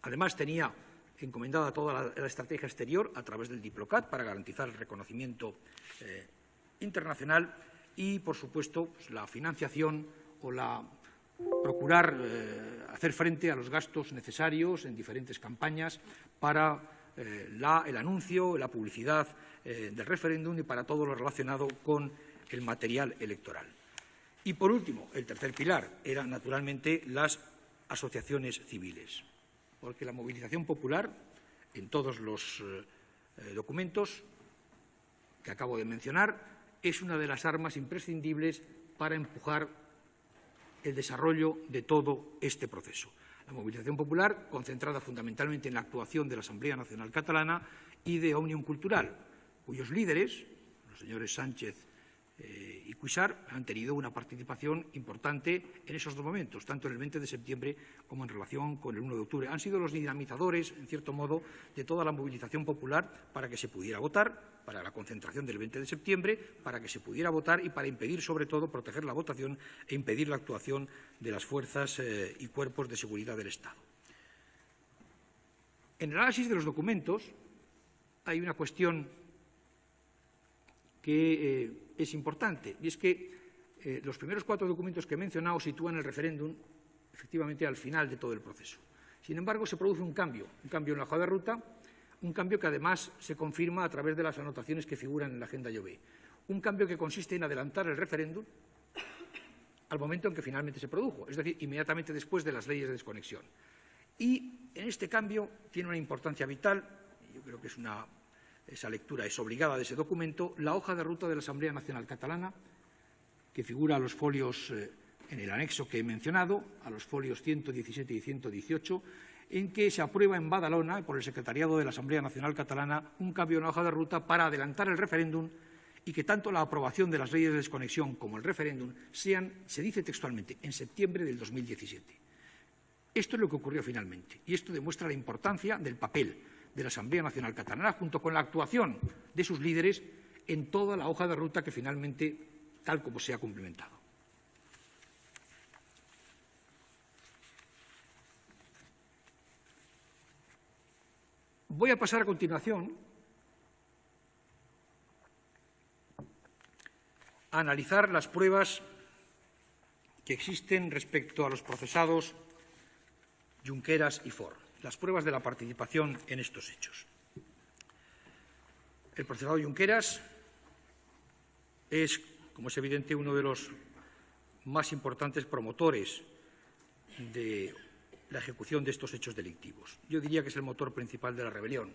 Además, tenía encomendada toda la estrategia exterior a través del Diplocat para garantizar el reconocimiento internacional y, por supuesto, pues, la financiación o procurar hacer frente a los gastos necesarios en diferentes campañas para el anuncio, la publicidad del referéndum y para todo lo relacionado con el material electoral. Y, por último, el tercer pilar era, naturalmente, las asociaciones civiles, porque la movilización popular, en todos los documentos que acabo de mencionar, es una de las armas imprescindibles para empujar el desarrollo de todo este proceso. La movilización popular, concentrada fundamentalmente en la actuación de la Asamblea Nacional Catalana y de Òmnium Cultural, cuyos líderes, los señores Sánchez y Cuixart, han tenido una participación importante en esos dos momentos, tanto en el 20 de septiembre como en relación con el 1 de octubre. Han sido los dinamizadores, en cierto modo, de toda la movilización popular para que se pudiera votar, para la concentración del 20 de septiembre, para que se pudiera votar y para impedir, sobre todo, proteger la votación e impedir la actuación de las fuerzas y cuerpos de seguridad del Estado. En el análisis de los documentos hay una cuestión que es importante, y es que los primeros 4 documentos que he mencionado sitúan el referéndum efectivamente al final de todo el proceso. Sin embargo, se produce un cambio en la hoja de ruta, un cambio que además se confirma a través de las anotaciones que figuran en la agenda Llobé. Un cambio que consiste en adelantar el referéndum al momento en que finalmente se produjo, es decir, inmediatamente después de las leyes de desconexión. Y en este cambio tiene una importancia vital, yo creo que esa lectura es obligada de ese documento, la hoja de ruta de la Asamblea Nacional Catalana, que figura a los folios en el anexo que he mencionado, a los folios 117 y 118, en que se aprueba en Badalona, por el Secretariado de la Asamblea Nacional Catalana, un cambio en la hoja de ruta para adelantar el referéndum y que tanto la aprobación de las leyes de desconexión como el referéndum sean, se dice textualmente, en septiembre del 2017. Esto es lo que ocurrió finalmente y esto demuestra la importancia del papel de la Asamblea Nacional Catalana junto con la actuación de sus líderes en toda la hoja de ruta que finalmente, tal como se ha cumplimentado. Voy a pasar a continuación a analizar las pruebas que existen respecto a los procesados Junqueras y Forn, las pruebas de la participación en estos hechos. El procesado Junqueras es, como es evidente, uno de los más importantes promotores de la ejecución de estos hechos delictivos. Yo diría que es el motor principal de la rebelión.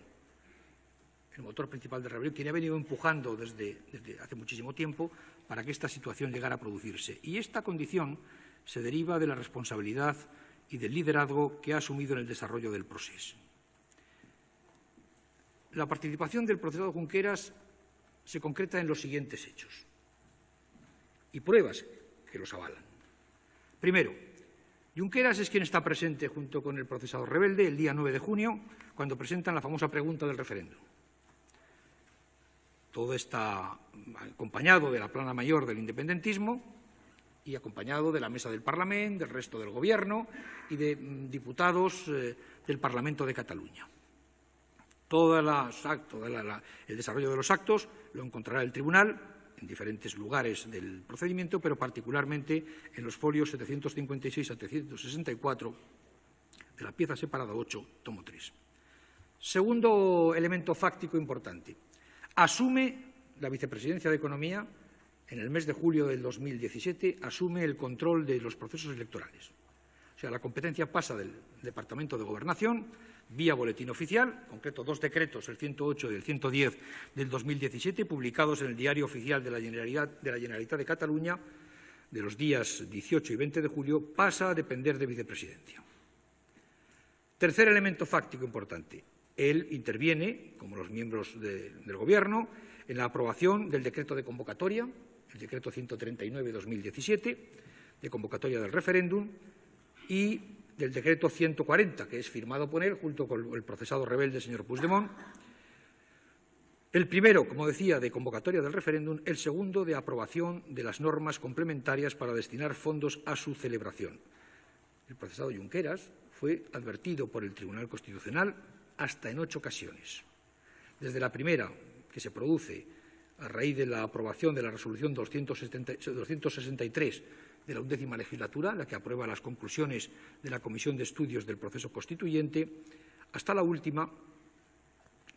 El motor principal de la rebelión, quien ha venido empujando desde hace muchísimo tiempo para que esta situación llegara a producirse. Y esta condición se deriva de la responsabilidad y del liderazgo que ha asumido en el desarrollo del proceso. La participación del procesado Junqueras se concreta en los siguientes hechos y pruebas que los avalan. Primero, Junqueras es quien está presente junto con el procesado rebelde el día 9 de junio, cuando presentan la famosa pregunta del referéndum. Todo está acompañado de la plana mayor del independentismo y acompañado de la mesa del Parlamento, del resto del Gobierno y de diputados del Parlamento de Cataluña. Todo el desarrollo de los actos lo encontrará el Tribunal en diferentes lugares del procedimiento, pero particularmente en los folios 756 a 764 de la pieza separada 8, tomo 3. Segundo elemento fáctico importante. Asume la Vicepresidencia de Economía, en el mes de julio del 2017, asume el control de los procesos electorales. O sea, la competencia pasa del Departamento de Gobernación, vía boletín oficial, en concreto 2 decretos, el 108 y el 110 del 2017, publicados en el Diario Oficial de la Generalitat de Cataluña, de los días 18 y 20 de julio, pasa a depender de Vicepresidencia. Tercer elemento fáctico importante. él interviene, como los miembros del Gobierno, en la aprobación del decreto de convocatoria, el decreto 139/2017, de convocatoria del referéndum, y del decreto 140, que es firmado por él junto con el procesado rebelde señor Puigdemont. El primero, como decía, de convocatoria del referéndum, el segundo de aprobación de las normas complementarias para destinar fondos a su celebración. El procesado Junqueras fue advertido por el Tribunal Constitucional hasta en 8 ocasiones. Desde la primera, que se produce a raíz de la aprobación de la resolución 263 de la 11ª legislatura, la que aprueba las conclusiones de la Comisión de Estudios del Proceso Constituyente, hasta la última,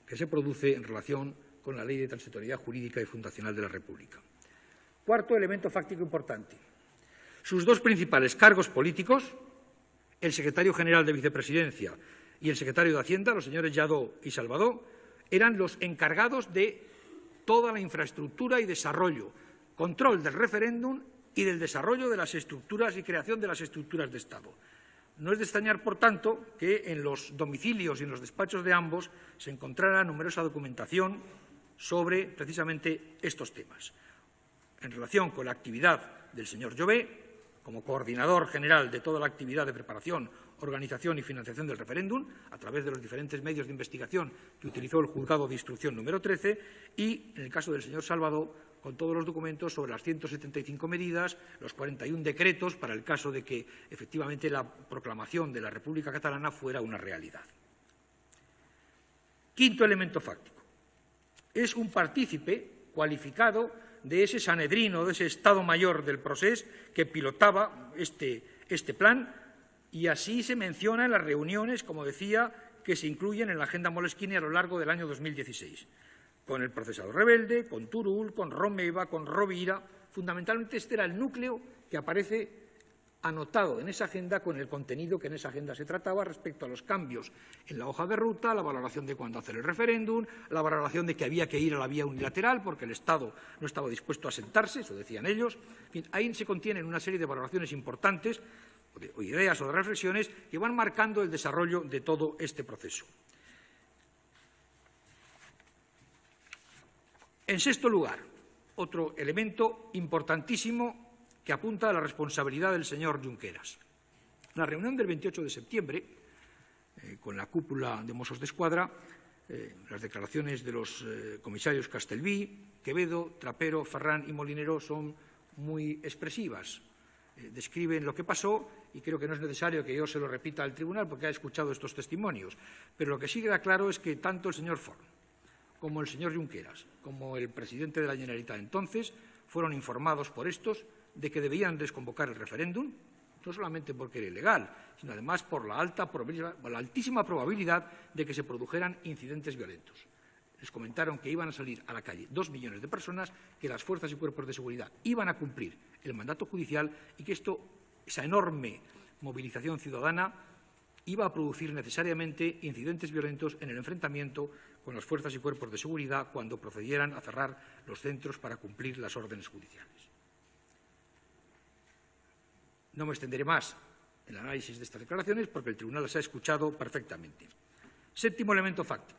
que se produce en relación con la Ley de Transitoriedad Jurídica y Fundacional de la República. Cuarto elemento fáctico importante. Sus dos principales cargos políticos, el secretario general de Vicepresidencia y el secretario de Hacienda, los señores Lladó y Salvadó, eran los encargados de toda la infraestructura y desarrollo, control del referéndum y del desarrollo de las estructuras y creación de las estructuras de Estado. No es de extrañar, por tanto, que en los domicilios y en los despachos de ambos se encontrara numerosa documentación sobre precisamente estos temas. En relación con la actividad del señor Llobé, como coordinador general de toda la actividad de preparación, organización y financiación del referéndum, a través de los diferentes medios de investigación que utilizó el Juzgado de Instrucción número 13, y, en el caso del señor Salvadó, con todos los documentos sobre las 175 medidas, los 41 decretos para el caso de que, efectivamente, la proclamación de la República Catalana fuera una realidad. Quinto elemento fáctico. Es un partícipe cualificado de ese sanedrino, de ese Estado Mayor del Procés que pilotaba este plan, y así se menciona en las reuniones, como decía, que se incluyen en la Agenda Moleskine a lo largo del año 2016. Con el procesado rebelde, con Turull, con Romeva, con Rovira. Fundamentalmente este era el núcleo que aparece anotado en esa agenda con el contenido que en esa agenda se trataba respecto a los cambios en la hoja de ruta, la valoración de cuándo hacer el referéndum, la valoración de que había que ir a la vía unilateral porque el Estado no estaba dispuesto a sentarse, eso decían ellos. En fin, ahí se contienen una serie de valoraciones importantes, o ideas o de reflexiones que van marcando el desarrollo de todo este proceso. En sexto lugar, otro elemento importantísimo que apunta a la responsabilidad del señor Junqueras. La reunión del 28 de septiembre, con la cúpula de Mossos d'Esquadra, las declaraciones de los comisarios Castelví, Quevedo, Trapero, Ferrán y Molinero son muy expresivas. Describen lo que pasó y creo que no es necesario que yo se lo repita al tribunal porque ha escuchado estos testimonios. Pero lo que sí queda claro es que tanto el señor Forn como el señor Junqueras, como el presidente de la Generalitat entonces, fueron informados por estos de que debían desconvocar el referéndum, no solamente porque era ilegal, sino además por la altísima probabilidad de que se produjeran incidentes violentos. Les comentaron que iban a salir a la calle 2 millones de personas, que las fuerzas y cuerpos de seguridad iban a cumplir el mandato judicial y que esa enorme movilización ciudadana iba a producir necesariamente incidentes violentos en el enfrentamiento con las fuerzas y cuerpos de seguridad cuando procedieran a cerrar los centros para cumplir las órdenes judiciales. No me extenderé más en el análisis de estas declaraciones porque el tribunal las ha escuchado perfectamente. Séptimo elemento fáctico.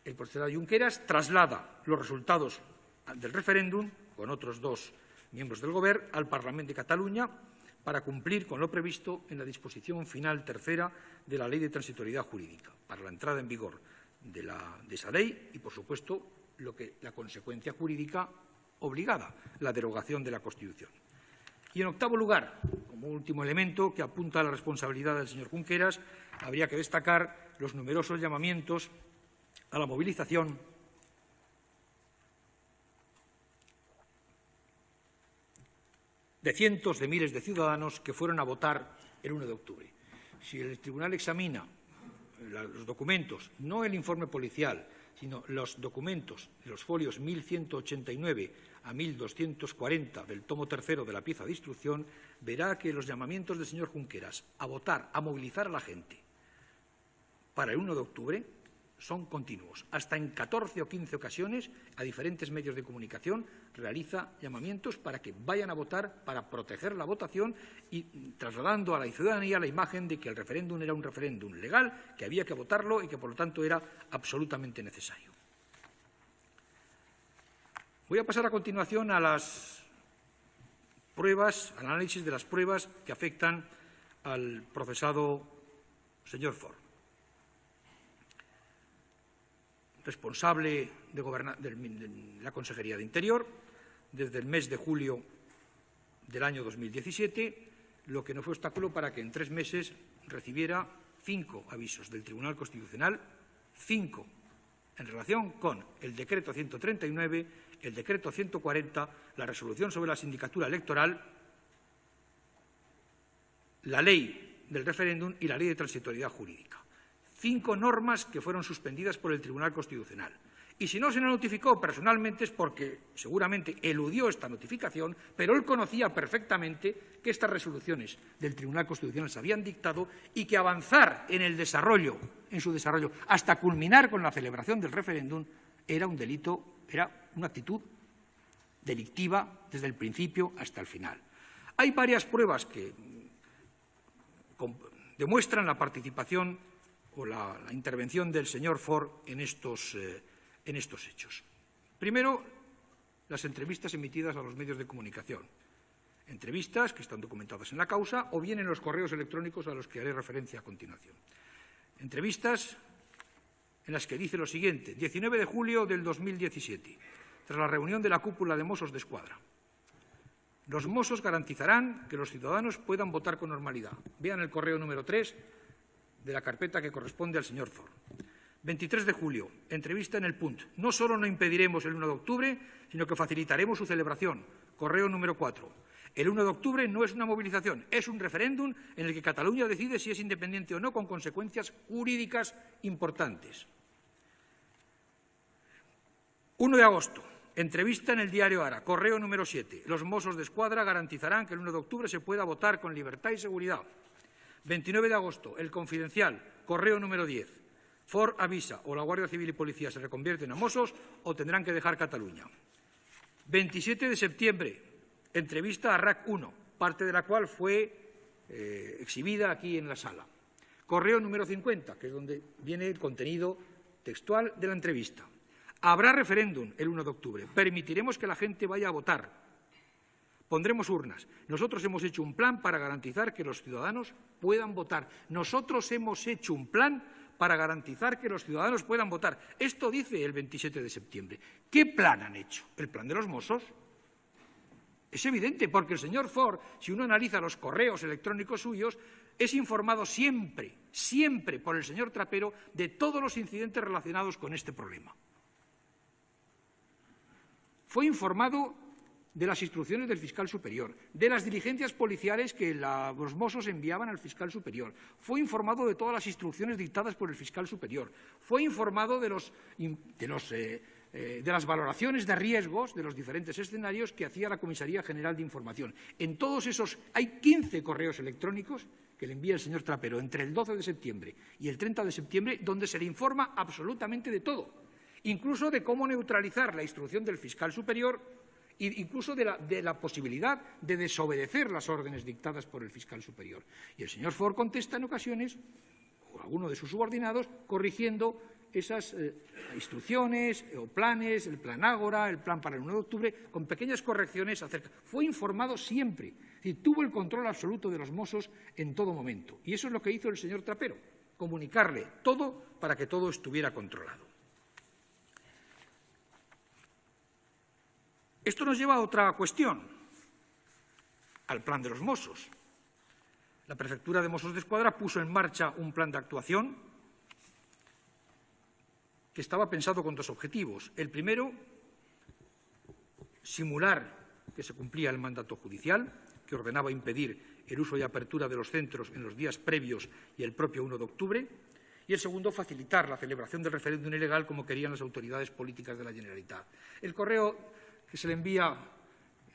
El procesado Junqueras traslada los resultados del referéndum, con otros 2 miembros del Gobierno, al Parlament de Cataluña para cumplir con lo previsto en la disposición final tercera de la Ley de Transitoriedad Jurídica, para la entrada en vigor de esa ley y, por supuesto, la consecuencia jurídica obligada, la derogación de la Constitución. Y, en octavo lugar, como último elemento que apunta a la responsabilidad del señor Junqueras, habría que destacar los numerosos llamamientos a la movilización de cientos de miles de ciudadanos que fueron a votar el 1 de octubre. Si el tribunal examina los documentos, no el informe policial, sino los documentos de los folios 1189 a 1240 del tomo tercero de la pieza de instrucción, verá que los llamamientos del señor Junqueras a votar, a movilizar a la gente para el 1 de octubre, son continuos. Hasta en 14 o 15 ocasiones, a diferentes medios de comunicación, realiza llamamientos para que vayan a votar, para proteger la votación y trasladando a la ciudadanía la imagen de que el referéndum era un referéndum legal, que había que votarlo y que, por lo tanto, era absolutamente necesario. Voy a pasar a continuación a las pruebas, al análisis de las pruebas que afectan al procesado señor Ford. Responsable de la Consejería de Interior, desde el mes de julio del año 2017, lo que no fue obstáculo para que en 3 meses recibiera 5 avisos del Tribunal Constitucional, 5 en relación con el Decreto 139, el Decreto 140, la Resolución sobre la Sindicatura Electoral, la Ley del Referéndum y la Ley de Transitoriedad Jurídica. 5 normas que fueron suspendidas por el Tribunal Constitucional. Y si no se le notificó personalmente es porque seguramente eludió esta notificación, pero él conocía perfectamente que estas resoluciones del Tribunal Constitucional se habían dictado y que avanzar en el desarrollo, en su desarrollo, hasta culminar con la celebración del referéndum, era un delito, era una actitud delictiva desde el principio hasta el final. Hay varias pruebas que demuestran la participación o la intervención del señor Ford en estos hechos. Primero, las entrevistas emitidas a los medios de comunicación. Entrevistas que están documentadas en la causa o bien en los correos electrónicos a los que haré referencia a continuación. Entrevistas en las que dice lo siguiente: 19 de julio del 2017, tras la reunión de la cúpula de Mossos d'Esquadra. Los Mossos garantizarán que los ciudadanos puedan votar con normalidad. Vean el correo número 3 de la carpeta que corresponde al señor Ford. 23 de julio, entrevista en El Punt. No solo no impediremos el 1 de octubre, sino que facilitaremos su celebración. Correo número 4. El 1 de octubre no es una movilización, es un referéndum en el que Cataluña decide si es independiente o no, con consecuencias jurídicas importantes. 1 de agosto, entrevista en el diario Ara, correo número 7. Los Mossos d'Esquadra garantizarán que el 1 de octubre se pueda votar con libertad y seguridad. 29 de agosto, El Confidencial, correo número 10. Ford avisa, o la Guardia Civil y Policía se reconvierten a Mossos o tendrán que dejar Cataluña. 27 de septiembre, entrevista a RAC 1, parte de la cual fue exhibida aquí en la sala. Correo número 50, que es donde viene el contenido textual de la entrevista. Habrá referéndum el 1 de octubre. Permitiremos que la gente vaya a votar. Pondremos urnas. Nosotros hemos hecho un plan para garantizar que los ciudadanos puedan votar. Nosotros hemos hecho un plan para garantizar que los ciudadanos puedan votar. Esto dice el 27 de septiembre. ¿Qué plan han hecho? ¿El plan de los Mossos? Es evidente, porque el señor Ford, si uno analiza los correos electrónicos suyos, es informado siempre, siempre por el señor Trapero de todos los incidentes relacionados con este problema. Fue informado de las instrucciones del fiscal superior, de las diligencias policiales que los Mossos enviaban al fiscal superior. Fue informado de todas las instrucciones dictadas por el fiscal superior. Fue informado de las valoraciones de riesgos de los diferentes escenarios que hacía la Comisaría General de Información. En todos esos hay 15 correos electrónicos que le envía el señor Trapero entre el 12 de septiembre y el 30 de septiembre, donde se le informa absolutamente de todo, incluso de cómo neutralizar la instrucción del fiscal superior, incluso de la posibilidad de desobedecer las órdenes dictadas por el fiscal superior. Y el señor Ford contesta en ocasiones, o alguno de sus subordinados, corrigiendo esas instrucciones o planes, el plan Ágora, el plan para el 1 de octubre, con pequeñas correcciones acerca. Fue informado siempre, y tuvo el control absoluto de los Mossos en todo momento. Y eso es lo que hizo el señor Trapero, comunicarle todo para que todo estuviera controlado. Esto nos lleva a otra cuestión, al plan de los Mossos. La Prefectura de Mossos d'Esquadra puso en marcha un plan de actuación que estaba pensado con 2 objetivos. El primero, simular que se cumplía el mandato judicial, que ordenaba impedir el uso y apertura de los centros en los días previos y el propio 1 de octubre. Y el segundo, facilitar la celebración del referéndum ilegal como querían las autoridades políticas de la Generalitat. El correo que se le envía,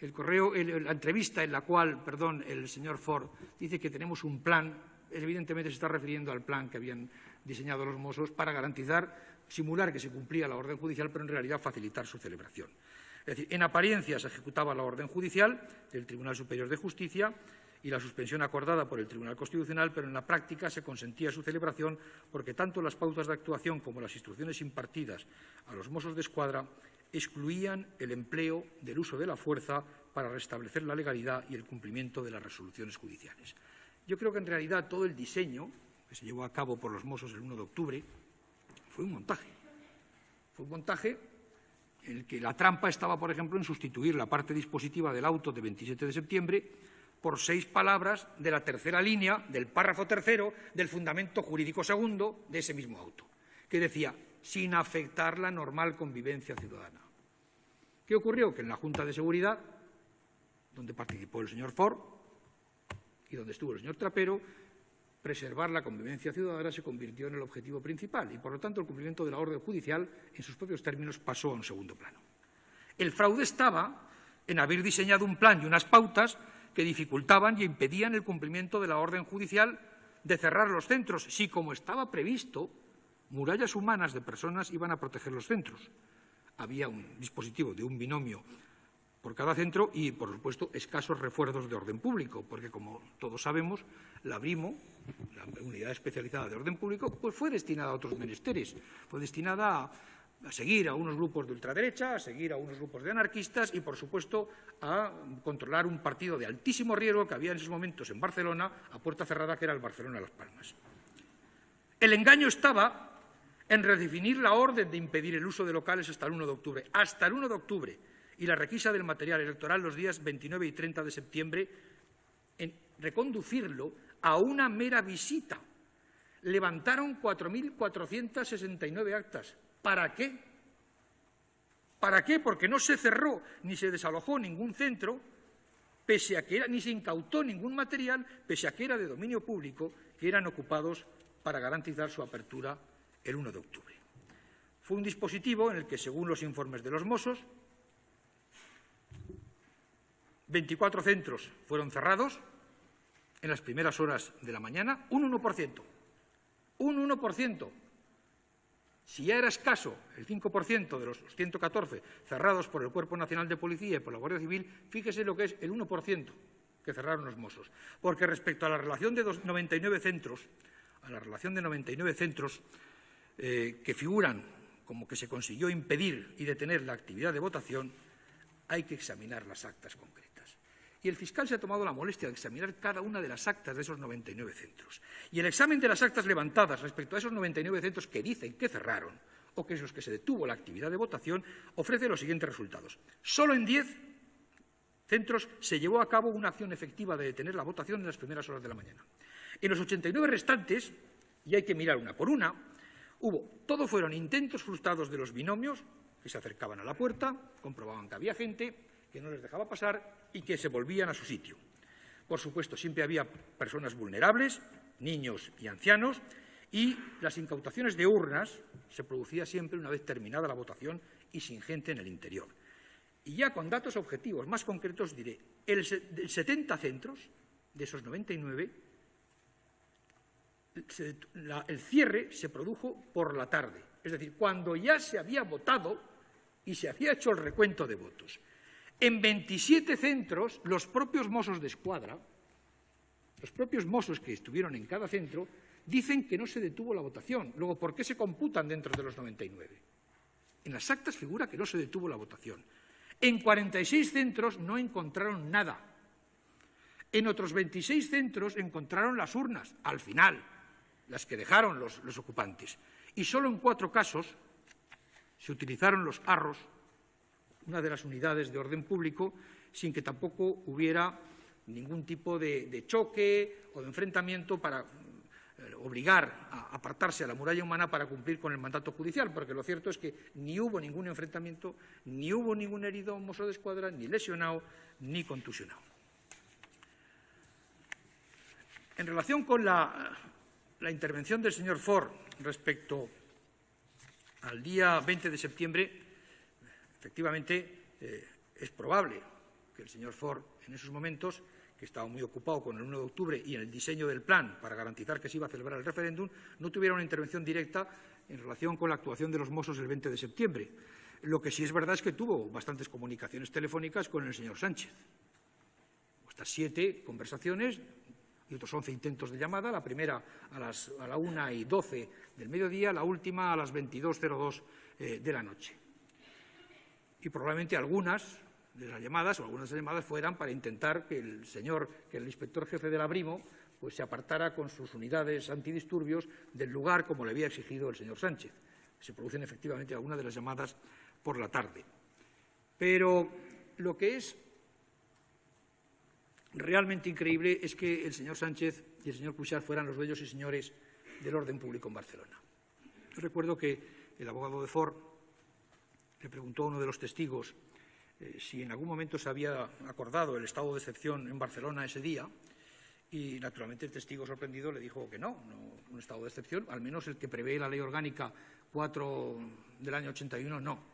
la entrevista en la cual, el señor Ford dice que tenemos un plan, evidentemente se está refiriendo al plan que habían diseñado los Mossos para garantizar simular que se cumplía la orden judicial, pero en realidad facilitar su celebración. Es decir, en apariencia se ejecutaba la orden judicial del Tribunal Superior de Justicia y la suspensión acordada por el Tribunal Constitucional, pero en la práctica se consentía su celebración porque tanto las pautas de actuación como las instrucciones impartidas a los Mossos de Escuadra excluían el empleo del uso de la fuerza para restablecer la legalidad y el cumplimiento de las resoluciones judiciales. Yo creo que en realidad todo el diseño que se llevó a cabo por los Mossos el 1 de octubre fue un montaje. Fue un montaje en el que la trampa estaba, por ejemplo, en sustituir la parte dispositiva del auto de 27 de septiembre por 6 palabras de la tercera línea del párrafo tercero del fundamento jurídico segundo de ese mismo auto, que decía, sin afectar la normal convivencia ciudadana. ¿Qué ocurrió? Que en la Junta de Seguridad, donde participó el señor Ford y donde estuvo el señor Trapero, preservar la convivencia ciudadana se convirtió en el objetivo principal y, por lo tanto, el cumplimiento de la orden judicial, en sus propios términos, pasó a un segundo plano. El fraude estaba en haber diseñado un plan y unas pautas que dificultaban y impedían el cumplimiento de la orden judicial de cerrar los centros, si, como estaba previsto, murallas humanas de personas iban a proteger los centros. Había un dispositivo de un binomio por cada centro y, por supuesto, escasos refuerzos de orden público, porque, como todos sabemos, la BRIMO, la Unidad Especializada de Orden Público, pues fue destinada a otros menesteres, fue destinada a seguir a unos grupos de ultraderecha, a seguir a unos grupos de anarquistas y, por supuesto, a controlar un partido de altísimo riesgo que había en esos momentos en Barcelona, a puerta cerrada, que era el Barcelona-Las Palmas. El engaño estaba en redefinir la orden de impedir el uso de locales hasta el 1 de octubre. Hasta el 1 de octubre. Y la requisa del material electoral los días 29 y 30 de septiembre, en reconducirlo a una mera visita. Levantaron 4.469 actas. ¿Para qué? ¿Para qué? Porque no se cerró ni se desalojó ningún centro, pese a que era, ni se incautó ningún material, pese a que era de dominio público, que eran ocupados para garantizar su apertura el 1 de octubre. Fue un dispositivo en el que, según los informes de los Mossos, 24 centros fueron cerrados en las primeras horas de la mañana, un 1%. Un 1%. Si ya era escaso el 5% de los 114 cerrados por el Cuerpo Nacional de Policía y por la Guardia Civil, fíjese lo que es el 1% que cerraron los Mossos. Porque respecto a la relación de 99 centros, que figuran como que se consiguió impedir y detener la actividad de votación, hay que examinar las actas concretas. Y el fiscal se ha tomado la molestia de examinar cada una de las actas de esos 99 centros. Y el examen de las actas levantadas respecto a esos 99 centros que dicen que cerraron o que esos que se detuvo la actividad de votación ofrece los siguientes resultados. Solo en 10 centros se llevó a cabo una acción efectiva de detener la votación en las primeras horas de la mañana. En los 89 restantes, y hay que mirar una por una, todo fueron intentos frustrados de los binomios que se acercaban a la puerta, comprobaban que había gente, que no les dejaba pasar y que se volvían a su sitio. Por supuesto, siempre había personas vulnerables, niños y ancianos, y las incautaciones de urnas se producían siempre una vez terminada la votación y sin gente en el interior. Y ya con datos objetivos más concretos diré, el 70 centros de esos 99, el cierre se produjo por la tarde, es decir, cuando ya se había votado y se había hecho el recuento de votos. En 27 centros, los propios Mossos de Escuadra, los propios Mossos que estuvieron en cada centro, dicen que no se detuvo la votación. Luego, ¿por qué se computan dentro de los 99? En las actas figura que no se detuvo la votación. En 46 centros no encontraron nada. En otros 26 centros encontraron las urnas, al final, las que dejaron los ocupantes. Y solo en 4 casos se utilizaron los arros, una de las unidades de orden público, sin que tampoco hubiera ningún tipo de choque o de enfrentamiento para obligar a apartarse a la muralla humana para cumplir con el mandato judicial, porque lo cierto es que ni hubo ningún enfrentamiento, ni hubo ningún herido mozo de escuadra, ni lesionado, ni contusionado. En relación con la intervención del señor Ford respecto al día 20 de septiembre, efectivamente, es probable que el señor Ford, en esos momentos, que estaba muy ocupado con el 1 de octubre y en el diseño del plan para garantizar que se iba a celebrar el referéndum, no tuviera una intervención directa en relación con la actuación de los Mossos el 20 de septiembre. Lo que sí es verdad es que tuvo bastantes comunicaciones telefónicas con el señor Sánchez. Hasta 7 conversaciones y otros 11 intentos de llamada, la primera a la 1:12 del mediodía, la última a las 22:02 de la noche. Y probablemente algunas de las llamadas fueran para intentar que el inspector jefe de la Brimo, pues se apartara con sus unidades antidisturbios del lugar, como le había exigido el señor Sánchez. Se producen efectivamente algunas de las llamadas por la tarde. Pero lo que es realmente increíble es que el señor Sánchez y el señor Cuixart fueran los dueños y señores del orden público en Barcelona. Yo recuerdo que el abogado de Ford le preguntó a uno de los testigos si en algún momento se había acordado el estado de excepción en Barcelona ese día, y naturalmente el testigo sorprendido le dijo que no, un estado de excepción, al menos el que prevé la Ley Orgánica 4 del año 81, no.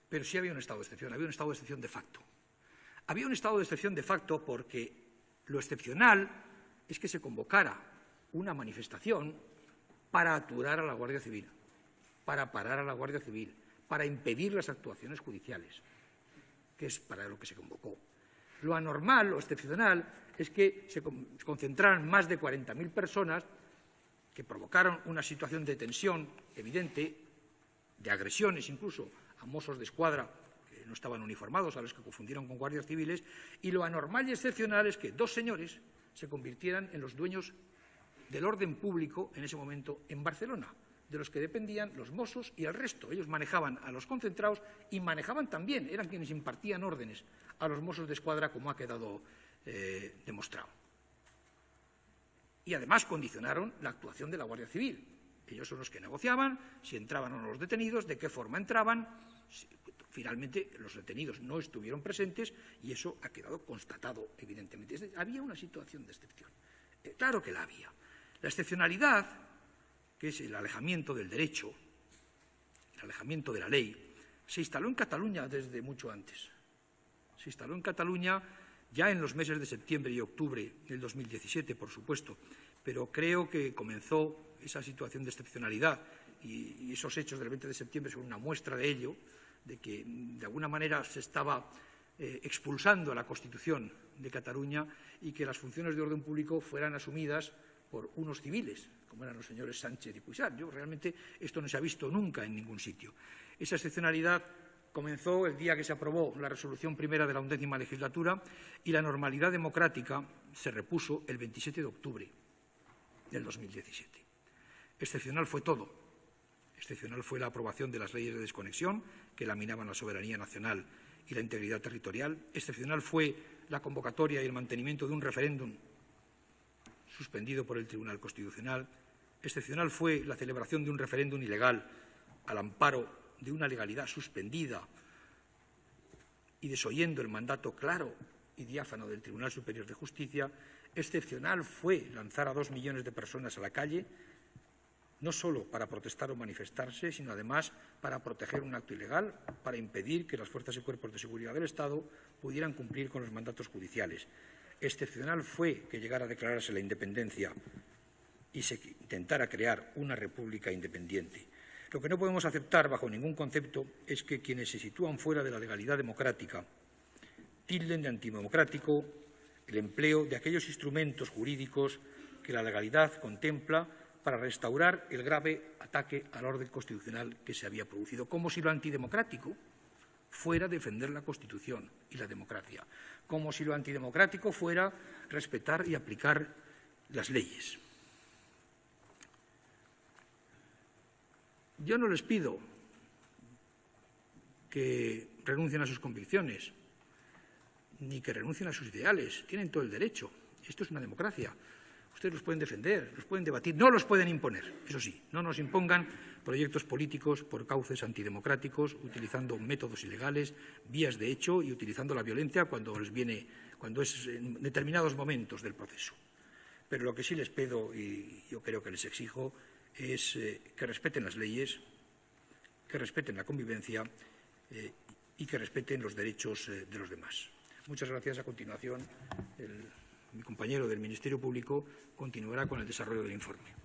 Pero sí había un estado de excepción, había un estado de excepción de facto. Había un estado de excepción de facto porque lo excepcional es que se convocara una manifestación para aturar a la Guardia Civil, para parar a la Guardia Civil, para impedir las actuaciones judiciales, que es para lo que se convocó. Lo anormal, lo excepcional, es que se concentraran más de 40.000 personas que provocaron una situación de tensión evidente, de agresiones incluso a mozos de escuadra que no estaban uniformados, a los que confundieron con guardias civiles, y lo anormal y excepcional es que 2 señores se convirtieran en los dueños del orden público en ese momento en Barcelona, de los que dependían los mozos y el resto. Ellos manejaban a los concentrados y manejaban también, eran quienes impartían órdenes a los mozos de escuadra, como ha quedado demostrado. Y además condicionaron la actuación de la Guardia Civil. Ellos son los que negociaban si entraban o no los detenidos, de qué forma entraban. Finalmente, los detenidos no estuvieron presentes y eso ha quedado constatado, evidentemente. Había una situación de excepción. Claro que la había. La excepcionalidad, que es el alejamiento del derecho, el alejamiento de la ley, se instaló en Cataluña desde mucho antes. Se instaló en Cataluña ya en los meses de septiembre y octubre del 2017, por supuesto, pero creo que comenzó esa situación de excepcionalidad y esos hechos del 20 de septiembre son una muestra de ello, de que de alguna manera se estaba expulsando a la Constitución de Cataluña y que las funciones de orden público fueran asumidas por unos civiles, como eran los señores Sánchez y Cuixart. Realmente esto no se ha visto nunca en ningún sitio. Esa excepcionalidad comenzó el día que se aprobó la resolución primera de la 11ª legislatura y la normalidad democrática se repuso el 27 de octubre del 2017. Excepcional fue todo. Excepcional fue la aprobación de las leyes de desconexión que laminaban la soberanía nacional y la integridad territorial. Excepcional fue la convocatoria y el mantenimiento de un referéndum suspendido por el Tribunal Constitucional. Excepcional fue la celebración de un referéndum ilegal al amparo de una legalidad suspendida y desoyendo el mandato claro y diáfano del Tribunal Superior de Justicia. Excepcional fue lanzar a 2 millones de personas a la calle, no solo para protestar o manifestarse, sino además para proteger un acto ilegal, para impedir que las fuerzas y cuerpos de seguridad del Estado pudieran cumplir con los mandatos judiciales. Excepcional fue que llegara a declararse la independencia y se intentara crear una república independiente. Lo que no podemos aceptar bajo ningún concepto es que quienes se sitúan fuera de la legalidad democrática tilden de antidemocrático el empleo de aquellos instrumentos jurídicos que la legalidad contempla para restaurar el grave ataque al orden constitucional que se había producido, como si lo antidemocrático fuera defender la Constitución y la democracia, como si lo antidemocrático fuera respetar y aplicar las leyes. Yo no les pido que renuncien a sus convicciones, ni que renuncien a sus ideales. Tienen todo el derecho. Esto es una democracia. Ustedes los pueden defender, los pueden debatir, no los pueden imponer. Eso sí, no nos impongan proyectos políticos por cauces antidemocráticos, utilizando métodos ilegales, vías de hecho y utilizando la violencia cuando es en determinados momentos del proceso. Pero lo que sí les pido, y yo creo que les exijo, es que respeten las leyes, que respeten la convivencia y que respeten los derechos de los demás. Muchas gracias. A continuación, mi compañero del Ministerio Público continuará con el desarrollo del informe.